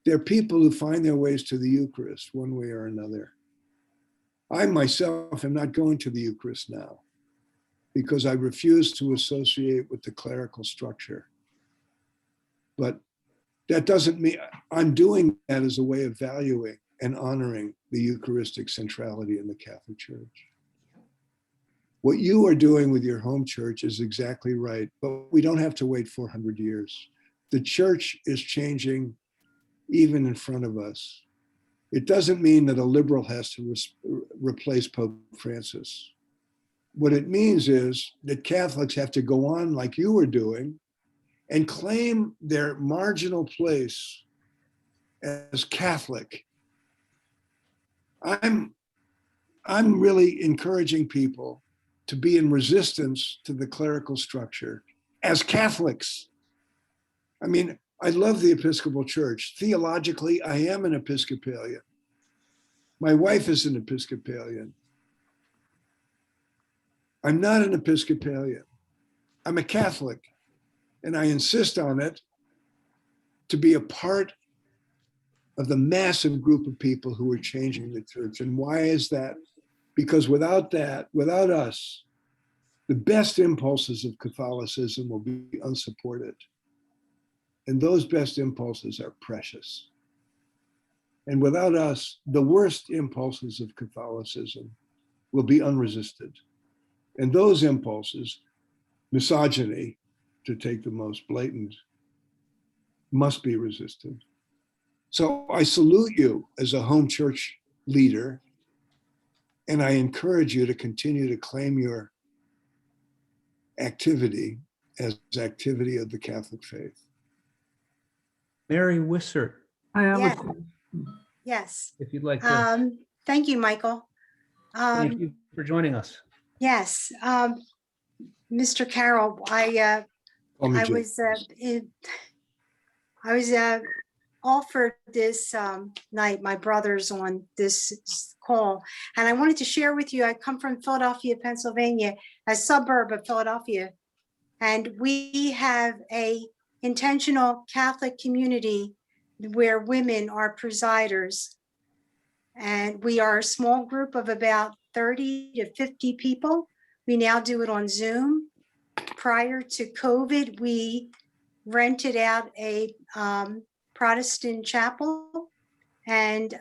A: There are people who find their ways to the Eucharist one way or another. I myself am not going to the Eucharist now because I refuse to associate with the clerical structure. But that doesn't mean I'm doing that as a way of valuing and honoring the Eucharistic centrality in the Catholic Church. What you are doing with your home church is exactly right, but we don't have to wait 400 years. The church is changing even in front of us. It doesn't mean that a liberal has to replace Pope Francis. What it means is that Catholics have to go on like you were doing and claim their marginal place as Catholic. I'm really encouraging people to be in resistance to the clerical structure as Catholics. I mean, I love the Episcopal Church. Theologically, I am an Episcopalian. My wife is an Episcopalian. I'm not an Episcopalian. I'm a Catholic, and I insist on it to be a part of the massive group of people who are changing the church. And why is that? Because without that, without us, the best impulses of Catholicism will be unsupported. And those best impulses are precious. And without us, the worst impulses of Catholicism will be unresisted. And those impulses, misogyny, to take the most blatant, must be resisted. So I salute you as a home church leader, and I encourage you to continue to claim your activity as activity of the Catholic faith.
B: Mary Wissert,
F: I have
G: Yes.
F: a,
G: Yes.
B: if you'd like to.
G: Thank you, Michael.
B: Thank you for joining us.
G: Yes, Mr. Carroll, I
A: Call me Jim.
G: was offered this night. My brother's on this call, and I wanted to share with you. I come from Philadelphia, Pennsylvania, a suburb of Philadelphia, and we have a intentional Catholic community where women are presiders. And we are a small group of about 30 to 50 people. We now do it on Zoom. Prior to COVID, we rented out a Protestant chapel, and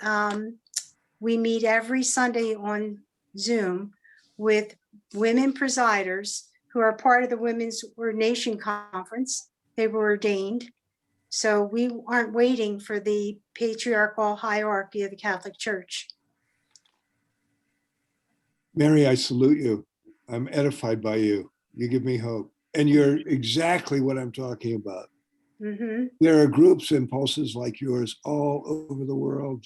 G: we meet every Sunday on Zoom with women presiders who are part of the Women's Ordination Conference. They were ordained. So we aren't waiting for the patriarchal hierarchy of the Catholic Church.
A: Mary, I salute you. I'm edified by you. You give me hope. And you're exactly what I'm talking about.
G: Mm-hmm.
A: There are groups and pulses like yours all over the world.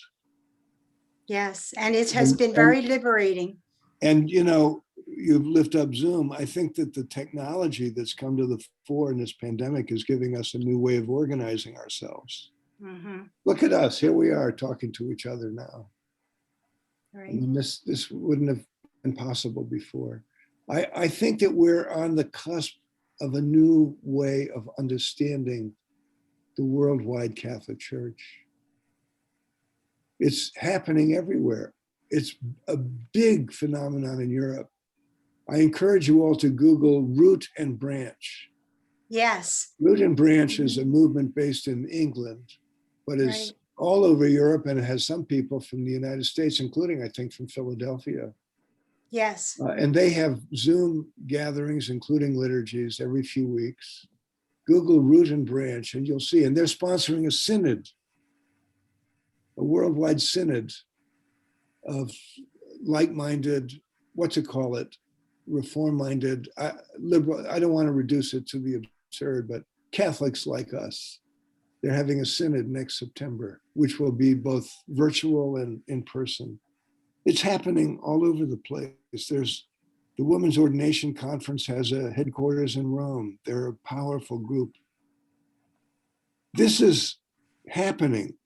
G: Yes, and it has been very liberating.
A: And, you know, you've lifted up Zoom. I think that the technology that's come to the fore in this pandemic is giving us a new way of organizing ourselves.
G: Mm-hmm.
A: Look at us. Here we are talking to each other now. I
G: Right.
A: mean, this wouldn't have been possible before. I think that we're on the cusp of a new way of understanding the worldwide Catholic Church. It's happening everywhere. It's a big phenomenon in Europe. I encourage you all to Google Root and Branch.
G: Yes.
A: Root and Branch is a movement based in England, but is
G: Right.
A: all over Europe, and it has some people from the United States, including, I think, from Philadelphia.
G: Yes.
A: And they have Zoom gatherings, including liturgies, every few weeks. Google Root and Branch, and you'll see. And they're sponsoring a synod, a worldwide synod of like-minded, reform-minded, liberal. I don't want to reduce it to the absurd, but Catholics like us. They're having a synod next September, which will be both virtual and in person. It's happening all over the place. There's the Women's Ordination Conference has a headquarters in Rome. They're a powerful group. This is happening.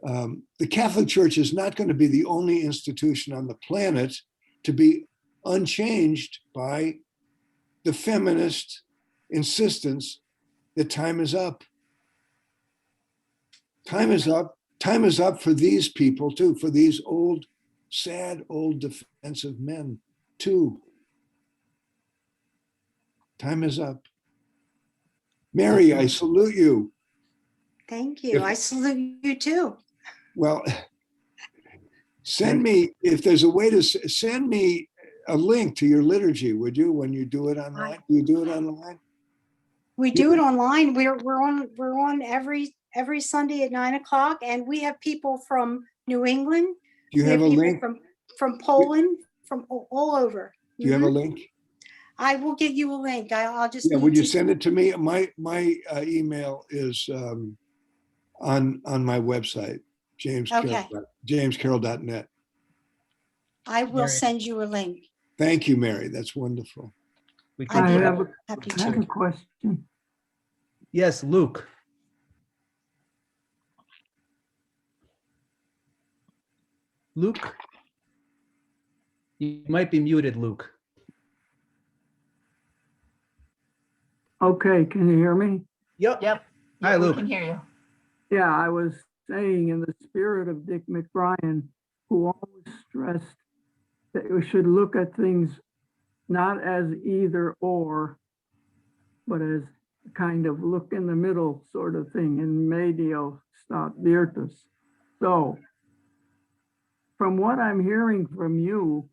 A: The Catholic Church is not going to be the only institution on the planet to be unchanged by the feminist insistence that time is up. Time is up. Time is up for these people too, for these old, sad, old defensive men too. Time is up. Mary, I salute you.
G: Thank you.
A: If-
G: I salute you too.
A: Well, send me, if there's a way to send me a link to your liturgy, would you, when you do it online? Do you do it online?
G: We do it online. We're on every Sunday at 9 o'clock, and we have people from New England.
A: Do you
G: We
A: have a
G: people
A: link?
G: from Poland, from all over.
A: Do you have a
G: Mhm.
A: link?
G: I will get you a link. I'll just
A: Yeah,
G: need
A: would you
G: to-
A: send it to me? My email is on my website,
G: Okay.
A: jamescarroll.net.
G: I will
B: Mary.
G: send you a link.
A: Thank you, Mary. That's wonderful.
B: We
G: I
B: can,
G: will.
F: have a-
G: Happy
F: I have
G: to.
F: a question.
B: yes, Luke. Luke? You might be muted, Luke.
F: Okay, can you hear me?
B: Yep.
C: Yep.
B: Hi,
C: Yeah, we
B: Luke.
C: can hear you.
F: Yeah, I was saying in the spirit of Dick McBrien, who always stressed that we should look at things not as either or, but as kind of look in the middle sort of thing, in medio stat virtus. So from what I'm hearing from you,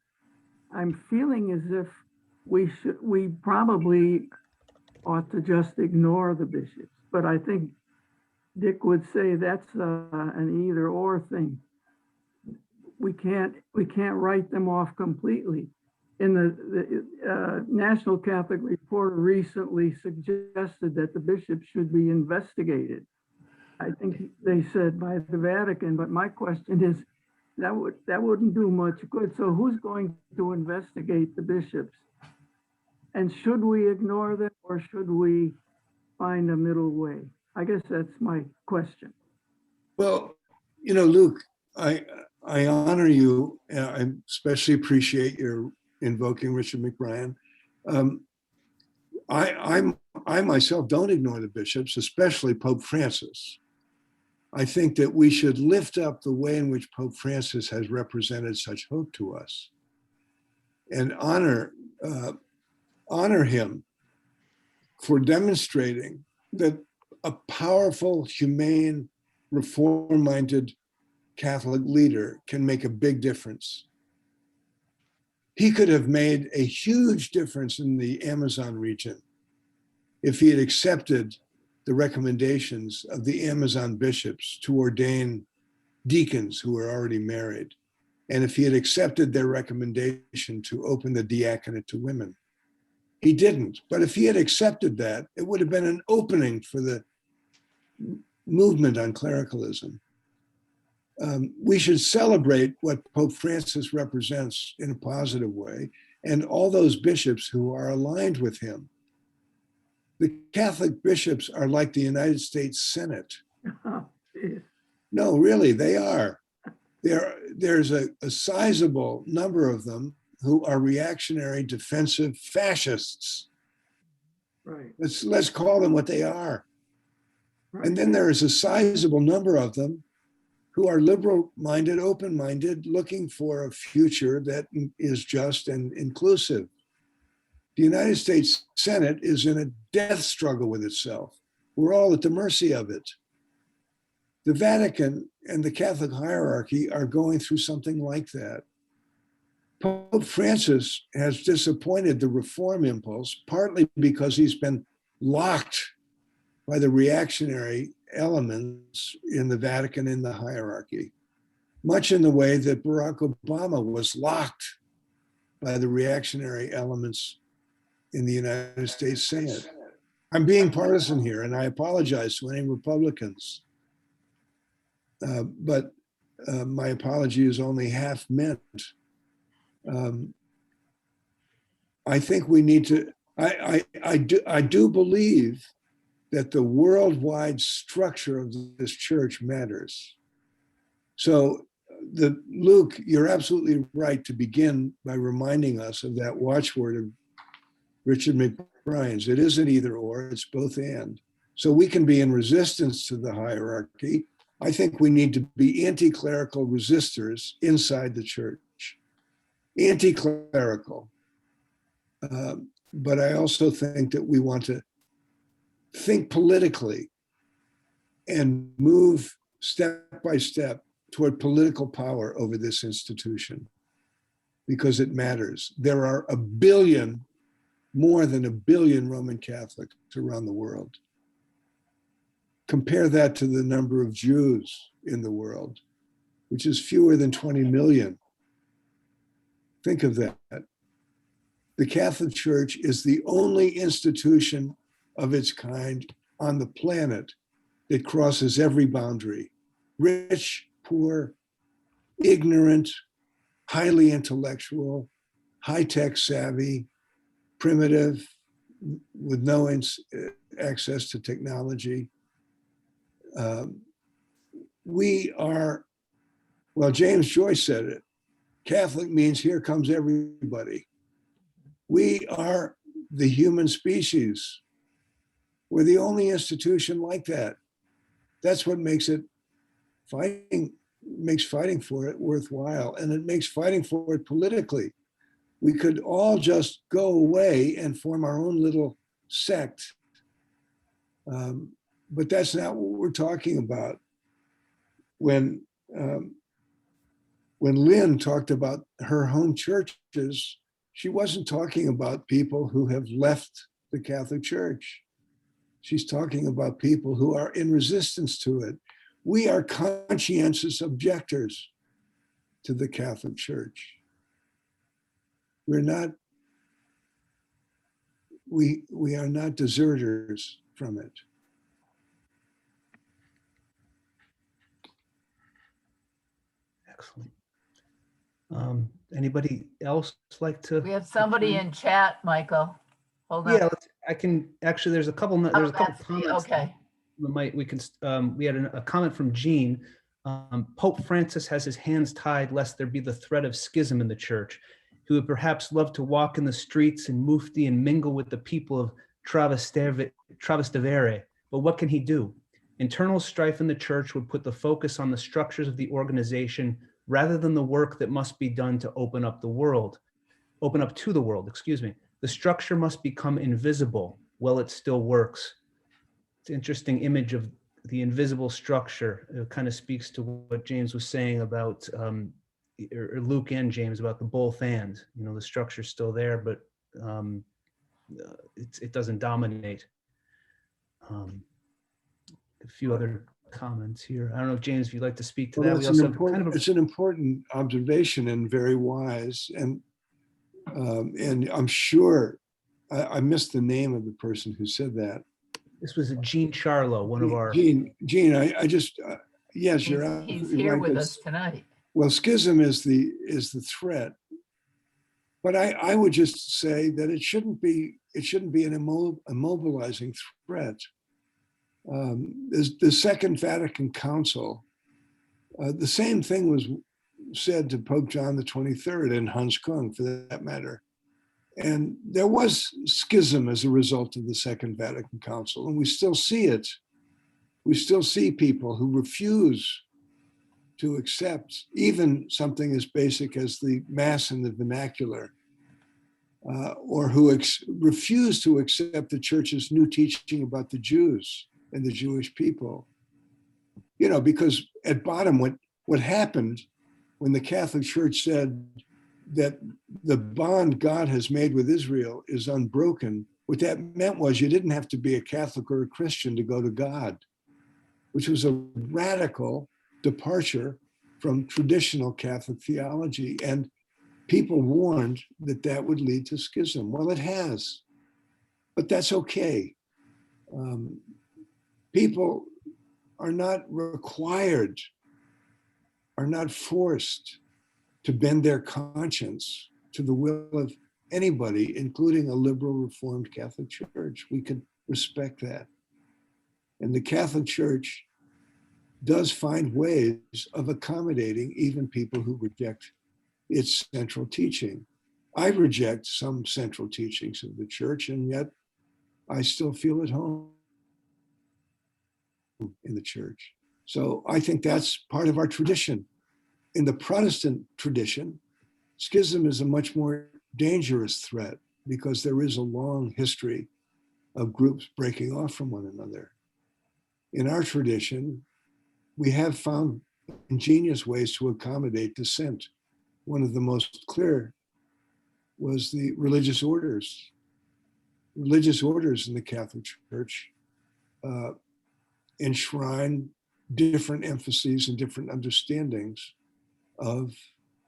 F: I'm feeling as if we probably ought to just ignore the bishops. But I think Dick would say that's an either or thing. We can't write them off completely. In the National Catholic Reporter recently suggested that the bishops should be investigated. I think they said by the Vatican, but my question is, that wouldn't do much good. So who's going to investigate the bishops? And should we ignore them, or should we find a middle way? I guess that's my question.
A: Well, Luke, I honor you. I especially appreciate your invoking Richard McBrien. I myself don't ignore the bishops, especially Pope Francis. I think that we should lift up the way in which Pope Francis has represented such hope to us, and honor him for demonstrating that a powerful, humane, reform-minded Catholic leader can make a big difference. He could have made a huge difference in the Amazon region if he had accepted the recommendations of the Amazon bishops to ordain deacons who were already married, and if he had accepted their recommendation to open the diaconate to women. He didn't, but if he had accepted that, it would have been an opening for the movement on clericalism. We should celebrate what Pope Francis represents in a positive way, and all those bishops who are aligned with him. The Catholic bishops are like the United States Senate. No, really, they are. There's a sizable number of them who are reactionary, defensive fascists.
F: Right.
A: Let's call them what they are.
F: Right.
A: And then there is a sizable number of them who are liberal-minded, open-minded, looking for a future that is just and inclusive. The United States Senate is in a death struggle with itself. We're all at the mercy of it. The Vatican and the Catholic hierarchy are going through something like that. Pope Francis has disappointed the reform impulse, partly because he's been locked by the reactionary elements in the Vatican and the hierarchy, much in the way that Barack Obama was locked by the reactionary elements in the United States Senate. I'm being partisan here, and I apologize to any Republicans. But my apology is only half meant. I think we need to, I do believe that the worldwide structure of this church matters. So Luke, you're absolutely right to begin by reminding us of that watchword of Richard McBrien's. It isn't either or, it's both and. So we can be in resistance to the hierarchy, I think we need to be anti-clerical resistors inside the church, anti-clerical. But I also think that we want to think politically and move step by step toward political power over this institution, because it matters. There are more than a billion Roman Catholics around the world. Compare that to the number of Jews in the world, which is fewer than 20 million. Think of that. The Catholic Church is the only institution of its kind on the planet that crosses every boundary: rich, poor, ignorant, highly intellectual, high-tech savvy, primitive, with no access to technology. We are, well, James Joyce said it, Catholic means here comes everybody. We are the human species. We're the only institution like that. That's what makes fighting for it worthwhile, and it makes fighting for it politically. We could all just go away and form our own little sect. But that's not what we're talking about. When Lynn talked about her home churches, she wasn't talking about people who have left the Catholic Church. She's talking about people who are in resistance to it. We are conscientious objectors to the Catholic Church. We are not deserters from it.
B: Excellent. Anybody else like to?
C: We have somebody in chat, Michael. Hold on.
B: Yeah, I can, actually, there's a couple
C: That's me.
B: comments.
C: Okay.
B: We had a comment from Jean. Pope Francis has his hands tied lest there be the threat of schism in the church. He would perhaps love to walk in the streets in mufti and mingle with the people of Trastevere, but what can he do? Internal strife in the church would put the focus on the structures of the organization rather than the work that must be done to open up to the world, excuse me. The structure must become invisible while it still works. It's an interesting image of the invisible structure. It kind of speaks to what James was saying about, or Luke and James, about the both and. The structure's still there, but it doesn't dominate. A few other comments here. I don't know if James, if you'd like to speak to that.
A: It's an important observation and very wise. And I'm sure I missed the name of the person who said that.
B: This was Jean Charlo, one of our.
A: Jean, I just yes, you're absolutely
C: He's here
A: right.
C: with us tonight.
A: Well, schism is the threat, but I would just say that it shouldn't be an immobilizing threat. The Second Vatican Council, the same thing was said to Pope John the 23rd and Hans Kung, for that matter. And there was schism as a result of the Second Vatican Council, and we still see it. We still see people who refuse to accept even something as basic as the Mass in the vernacular, or who refuse to accept the Church's new teaching about the Jews and the Jewish people. Because at bottom, what happened when the Catholic Church said that the bond God has made with Israel is unbroken, what that meant was you didn't have to be a Catholic or a Christian to go to God, which was a radical departure from traditional Catholic theology. And people warned that that would lead to schism. Well, it has, but that's okay. People are not required, are not forced to bend their conscience to the will of anybody, including a liberal Reformed Catholic Church. We could respect that. And the Catholic Church does find ways of accommodating even people who reject its central teaching. I reject some central teachings of the Church, and yet I still feel at home in the Church. So I think that's part of our tradition. In the Protestant tradition, schism is a much more dangerous threat because there is a long history of groups breaking off from one another. In our tradition, we have found ingenious ways to accommodate dissent. One of the most clear was the religious orders. Religious orders in the Catholic Church enshrine different emphases and different understandings of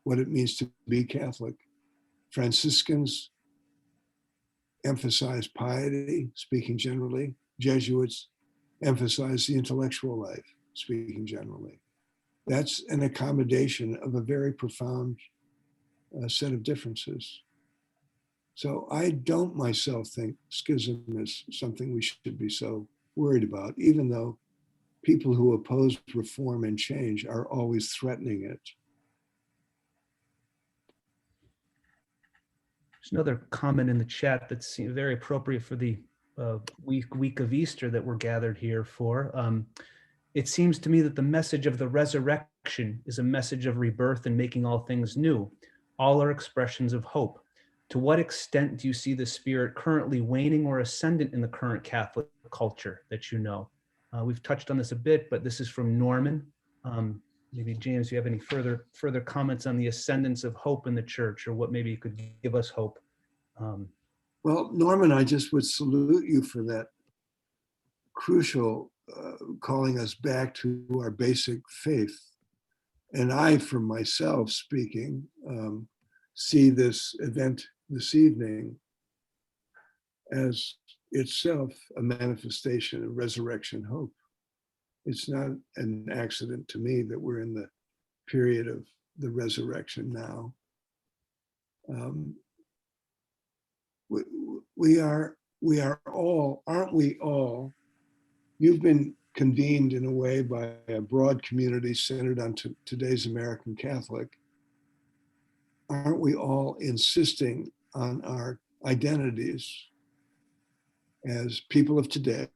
A: what it means to be Catholic. Franciscans emphasize piety, speaking generally. Jesuits emphasize the intellectual life, speaking generally. That's an accommodation of a very profound set of differences. So I don't myself think schism is something we should be so worried about, even though people who oppose reform and change are always threatening it.
B: There's another comment in the chat that's very appropriate for the week of Easter that we're gathered here for. It seems to me that the message of the resurrection is a message of rebirth and making all things new. All are expressions of hope. To what extent do you see the spirit currently waning or ascendant in the current Catholic culture that you know? We've touched on this a bit, but this is from Norman. Maybe James, you have any further comments on the ascendance of hope in the church, or what maybe you could give us hope?
A: Well, Norman, I just would salute you for that crucial calling us back to our basic faith. And I, for myself speaking, see this event this evening as itself a manifestation of resurrection hope. It's not an accident to me that we're in the period of the resurrection now. We are all, aren't we all? You've been convened in a way by a broad community centered on today's American Catholic. Aren't we all insisting on our identities as people of today,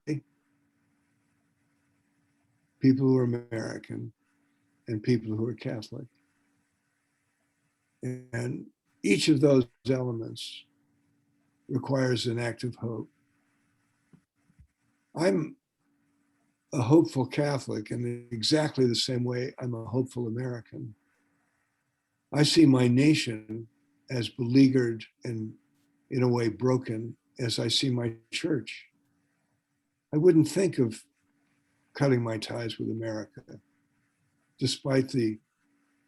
A: people who are American, and people who are Catholic? And each of those elements requires an act of hope. I'm a hopeful Catholic in exactly the same way I'm a hopeful American. I see my nation as beleaguered and in a way broken as I see my church. I wouldn't think of cutting my ties with America, despite the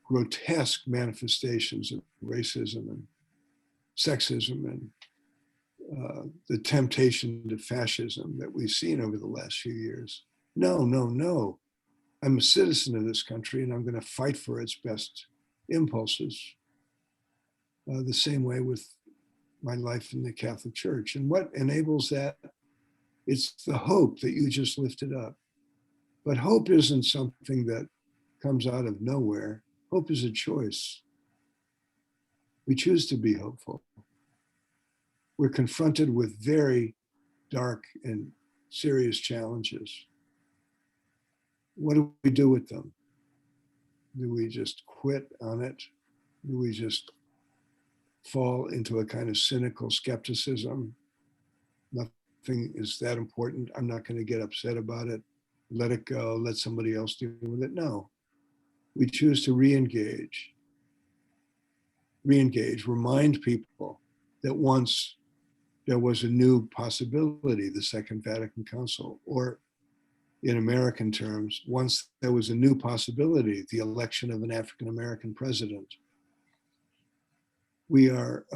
A: grotesque manifestations of racism and sexism and the temptation to fascism that we've seen over the last few years. No. I'm a citizen of this country and I'm going to fight for its best impulses. The same way with my life in the Catholic Church. And what enables that? It's the hope that you just lifted up. But hope isn't something that comes out of nowhere. Hope is a choice. We choose to be hopeful. We're confronted with very dark and serious challenges. What do we do with them? Do we just quit on it? Do we just fall into a kind of cynical skepticism? Nothing is that important. I'm not going to get upset about it. Let it go. Let somebody else deal with it. No. We choose to re-engage, remind people that once there was a new possibility, the Second Vatican Council, or in American terms, once there was a new possibility, the election of an African-American president. We are,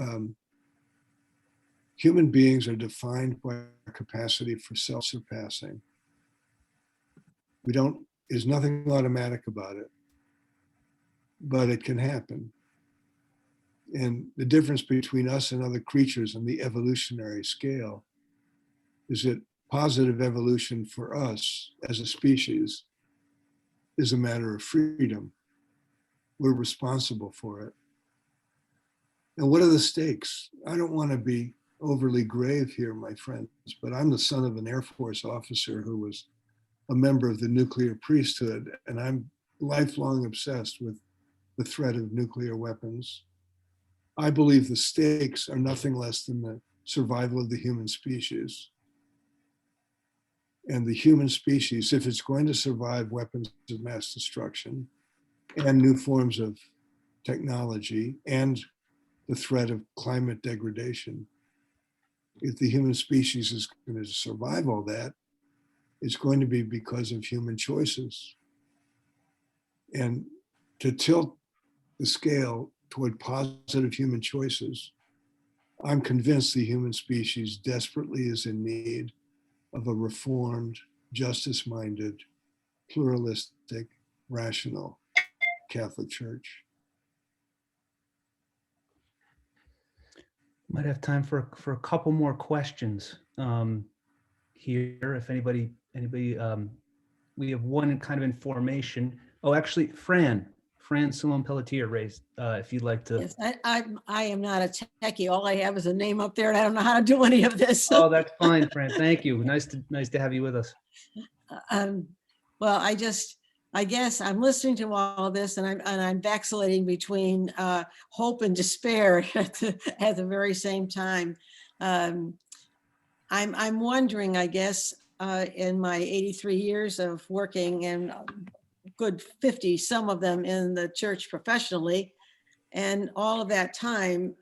A: human beings are defined by our capacity for self-surpassing. There's nothing automatic about it, but it can happen. And the difference between us and other creatures on the evolutionary scale is that positive evolution for us as a species is a matter of freedom. We're responsible for it. And what are the stakes? I don't want to be overly grave here, my friends, but I'm the son of an Air Force officer who was a member of the nuclear priesthood, and I'm lifelong obsessed with the threat of nuclear weapons. I believe the stakes are nothing less than the survival of the human species. And the human species, if it's going to survive weapons of mass destruction and new forms of technology and the threat of climate degradation, if the human species is going to survive all that, it's going to be because of human choices. And to tilt the scale toward positive human choices, I'm convinced the human species desperately is in need of a reformed, justice-minded, pluralistic, rational Catholic Church.
B: Might have time for a couple more questions here. If anybody, we have one kind of information. Oh, actually, Fran Simone Pelletier raised, if you'd like to.
H: Yes, I am not a techie. All I have is a name up there and I don't know how to do any of this.
B: Oh, that's fine, Fran. Thank you. Nice to have you with us.
H: Well, I guess I'm listening to all this and I'm vacillating between hope and despair at the very same time. I'm wondering, I guess, in my 83 years of working and good 50, some of them in the church professionally, and all of that time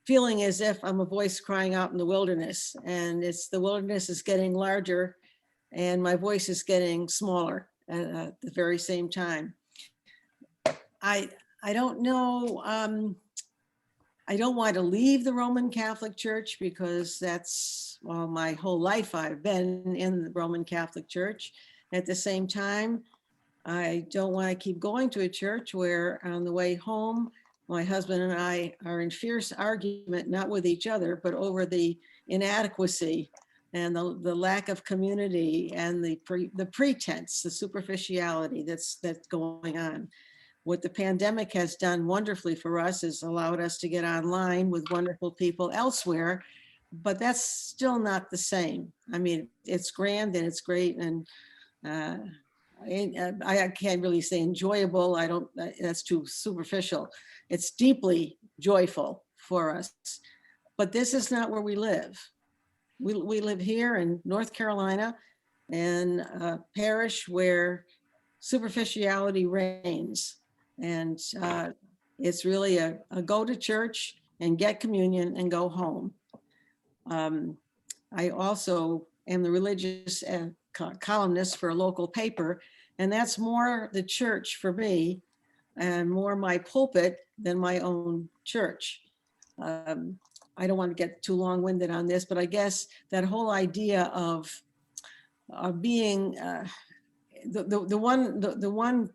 H: feeling as if I'm a voice crying out in the wilderness, and the wilderness is getting larger and my voice is getting smaller at the very same time. I don't know. I don't want to leave the Roman Catholic Church because that's, well, my whole life I've been in the Roman Catholic Church. At the same time, I don't want to keep going to a church where on the way home, my husband and I are in fierce argument, not with each other, but over the inadequacy and the lack of community and the pretense, the superficiality that's going on. What the pandemic has done wonderfully for us is allowed us to get online with wonderful people elsewhere, but that's still not the same. I mean, it's grand and it's great, and I can't really say enjoyable. That's too superficial. It's deeply joyful for us, but this is not where we live. We live here in North Carolina, in a parish where superficiality reigns. And it's really a go to church and get communion and go home. I also am the religious columnist for a local paper, and that's more the church for me and more my pulpit than my own church. I don't want to get too long-winded on this, but I guess that whole idea of being the one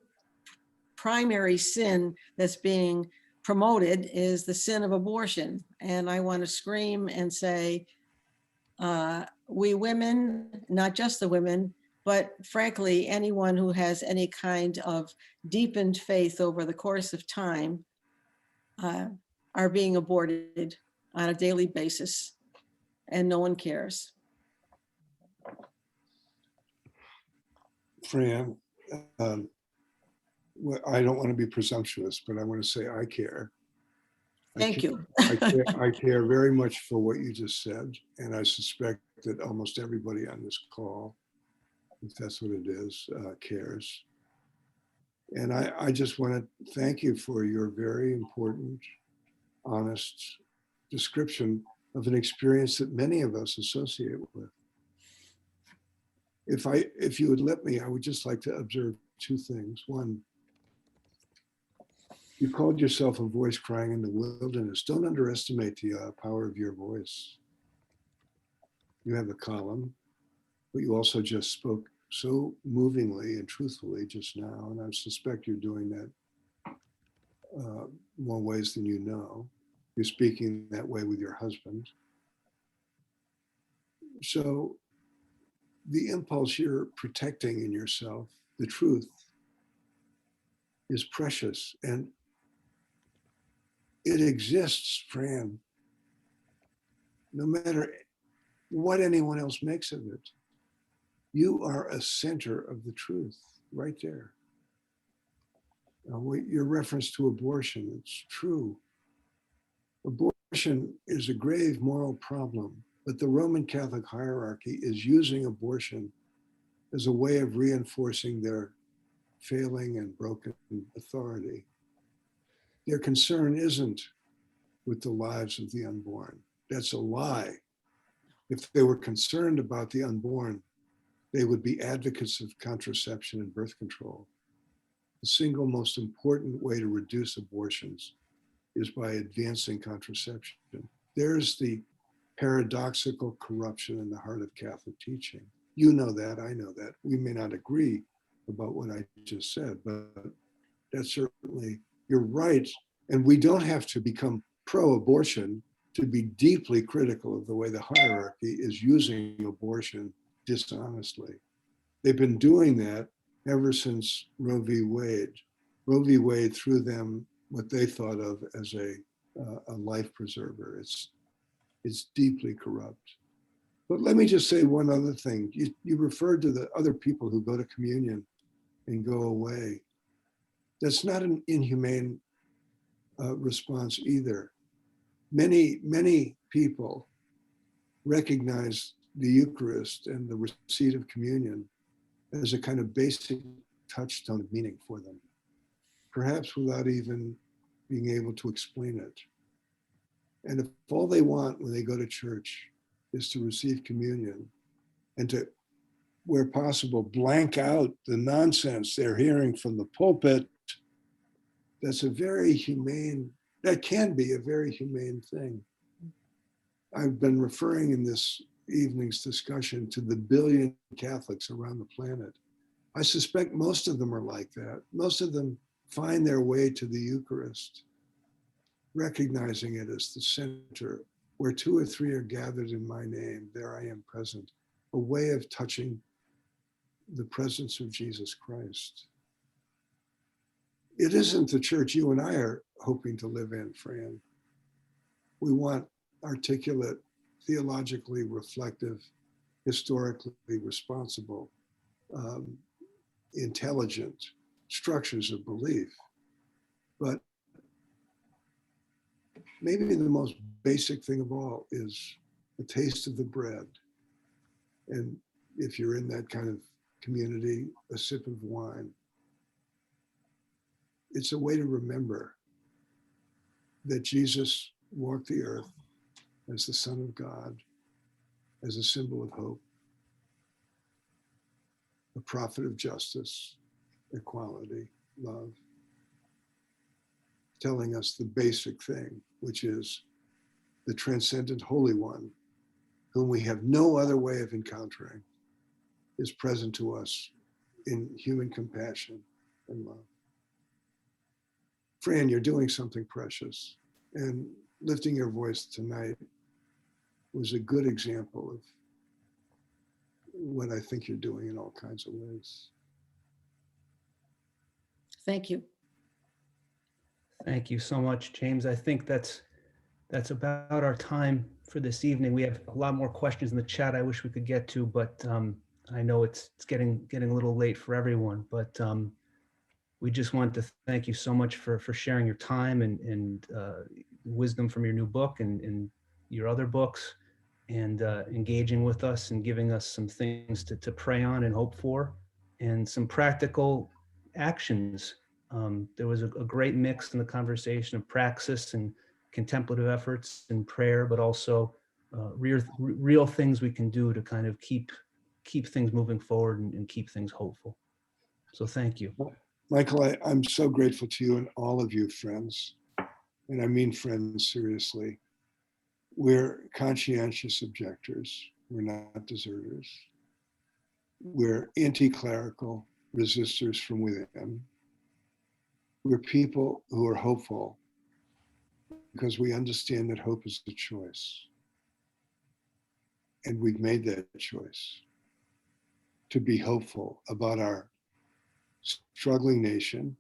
H: primary sin that's being promoted is the sin of abortion. And I want to scream and say, we women, not just the women, but frankly, anyone who has any kind of deepened faith over the course of time are being aborted on a daily basis, and no one cares.
A: Fran, well, I don't want to be presumptuous, but I want to say I care.
H: Thank you.
A: I care very much for what you just said, and I suspect that almost everybody on this call, if that's what it is, cares. And I just want to thank you for your very important, honest description of an experience that many of us associate with. If you would let me, I would just like to observe two things. One, you called yourself a voice crying in the wilderness. Don't underestimate the power of your voice. You have a column, but you also just spoke so movingly and truthfully just now, and I suspect you're doing that more ways than you know. You're speaking that way with your husband. So the impulse you're protecting in yourself, the truth, is precious, and it exists, Fran, no matter what anyone else makes of it. You are a center of the truth right there. Your reference to abortion, it's true. Abortion is a grave moral problem, but the Roman Catholic hierarchy is using abortion as a way of reinforcing their failing and broken authority. Their concern isn't with the lives of the unborn. That's a lie. If they were concerned about the unborn, they would be advocates of contraception and birth control. The single most important way to reduce abortions is by advancing contraception. There's the paradoxical corruption in the heart of Catholic teaching. You know that, I know that. We may not agree about what I just said, but that's certainly, you're right. And we don't have to become pro-abortion to be deeply critical of the way the hierarchy is using abortion dishonestly. They've been doing that ever since Roe v. Wade. Roe v. Wade threw them what they thought of as a life preserver. It's deeply corrupt. But let me just say one other thing. You referred to the other people who go to communion and go away. That's not an inhumane response either. Many people recognize the Eucharist and the receipt of communion as a kind of basic touchstone of meaning for them, perhaps without even being able to explain it. And if all they want when they go to church is to receive communion and to, where possible, blank out the nonsense they're hearing from the pulpit, that's a very humane, that can be a very humane thing. I've been referring in this evening's discussion to the billion Catholics around the planet. I suspect most of them are like that. Most of them find their way to the Eucharist, recognizing it as the center, where two or three are gathered in my name, there I am present, a way of touching the presence of Jesus Christ. It isn't the church you and I are hoping to live in, Fran. We want articulate, theologically reflective, historically responsible, intelligent structures of belief. But maybe the most basic thing of all is a taste of the bread. And if you're in that kind of community, a sip of wine. It's a way to remember that Jesus walked the earth as the Son of God, as a symbol of hope, a prophet of justice, equality, love, telling us the basic thing, which is the transcendent Holy One, whom we have no other way of encountering, is present to us in human compassion and love. Fran, you're doing something precious, and lifting your voice tonight was a good example of what I think you're doing in all kinds of ways.
H: Thank you.
B: Thank you so much, James. I think that's about our time for this evening. We have a lot more questions in the chat I wish we could get to, but I know it's getting a little late for everyone. But we just want to thank you so much for sharing your time and wisdom from your new book and your other books, and engaging with us and giving us some things to pray on and hope for, and some practical actions. There was a great mix in the conversation of praxis and contemplative efforts and prayer, but also real things we can do to kind of keep things moving forward and keep things hopeful. So thank you.
A: Michael, I'm so grateful to you and all of you friends, and I mean friends seriously. We're conscientious objectors. We're not deserters. We're anti-clerical resistors from within. We're people who are hopeful because we understand that hope is a choice. And we've made that choice to be hopeful about our struggling nation,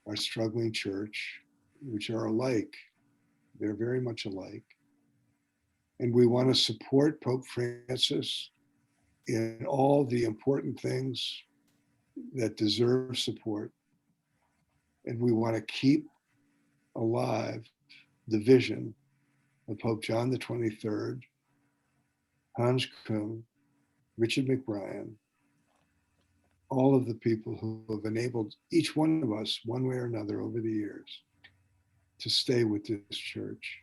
A: our struggling church, which are alike. They're very much alike. And we want to support Pope Francis in all the important things that deserve support. And we want to keep alive the vision of Pope John the 23rd, Hans Küng, Richard McBrien, all of the people who have enabled each one of us, one way or another, over the years, to stay with this church.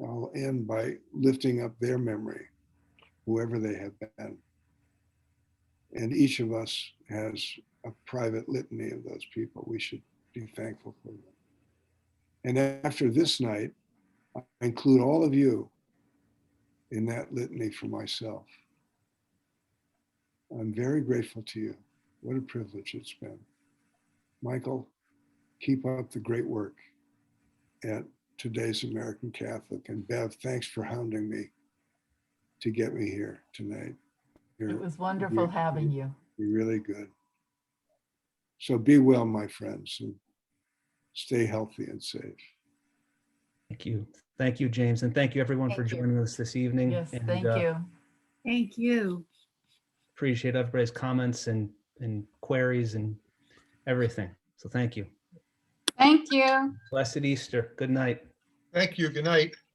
A: I'll end by lifting up their memory, whoever they have been. And each of us has a private litany of those people. We should be thankful for them. And after this night, I include all of you in that litany for myself. I'm very grateful to you. What a privilege it's been. Michael, keep up the great work at Today's American Catholic. And Bev, thanks for hounding me to get me here tonight.
C: It was wonderful having you.
A: You're really good. So be well, my friends, and stay healthy and safe.
B: Thank you. Thank you, James. And thank you everyone for
C: Thank you.
B: joining us this evening.
C: Yes,
B: And,
C: thank you.
D: Thank you.
B: Appreciate everybody's comments and queries and everything. So thank you.
I: Thank you.
B: Blessed Easter. Good night.
J: Thank you. Good night.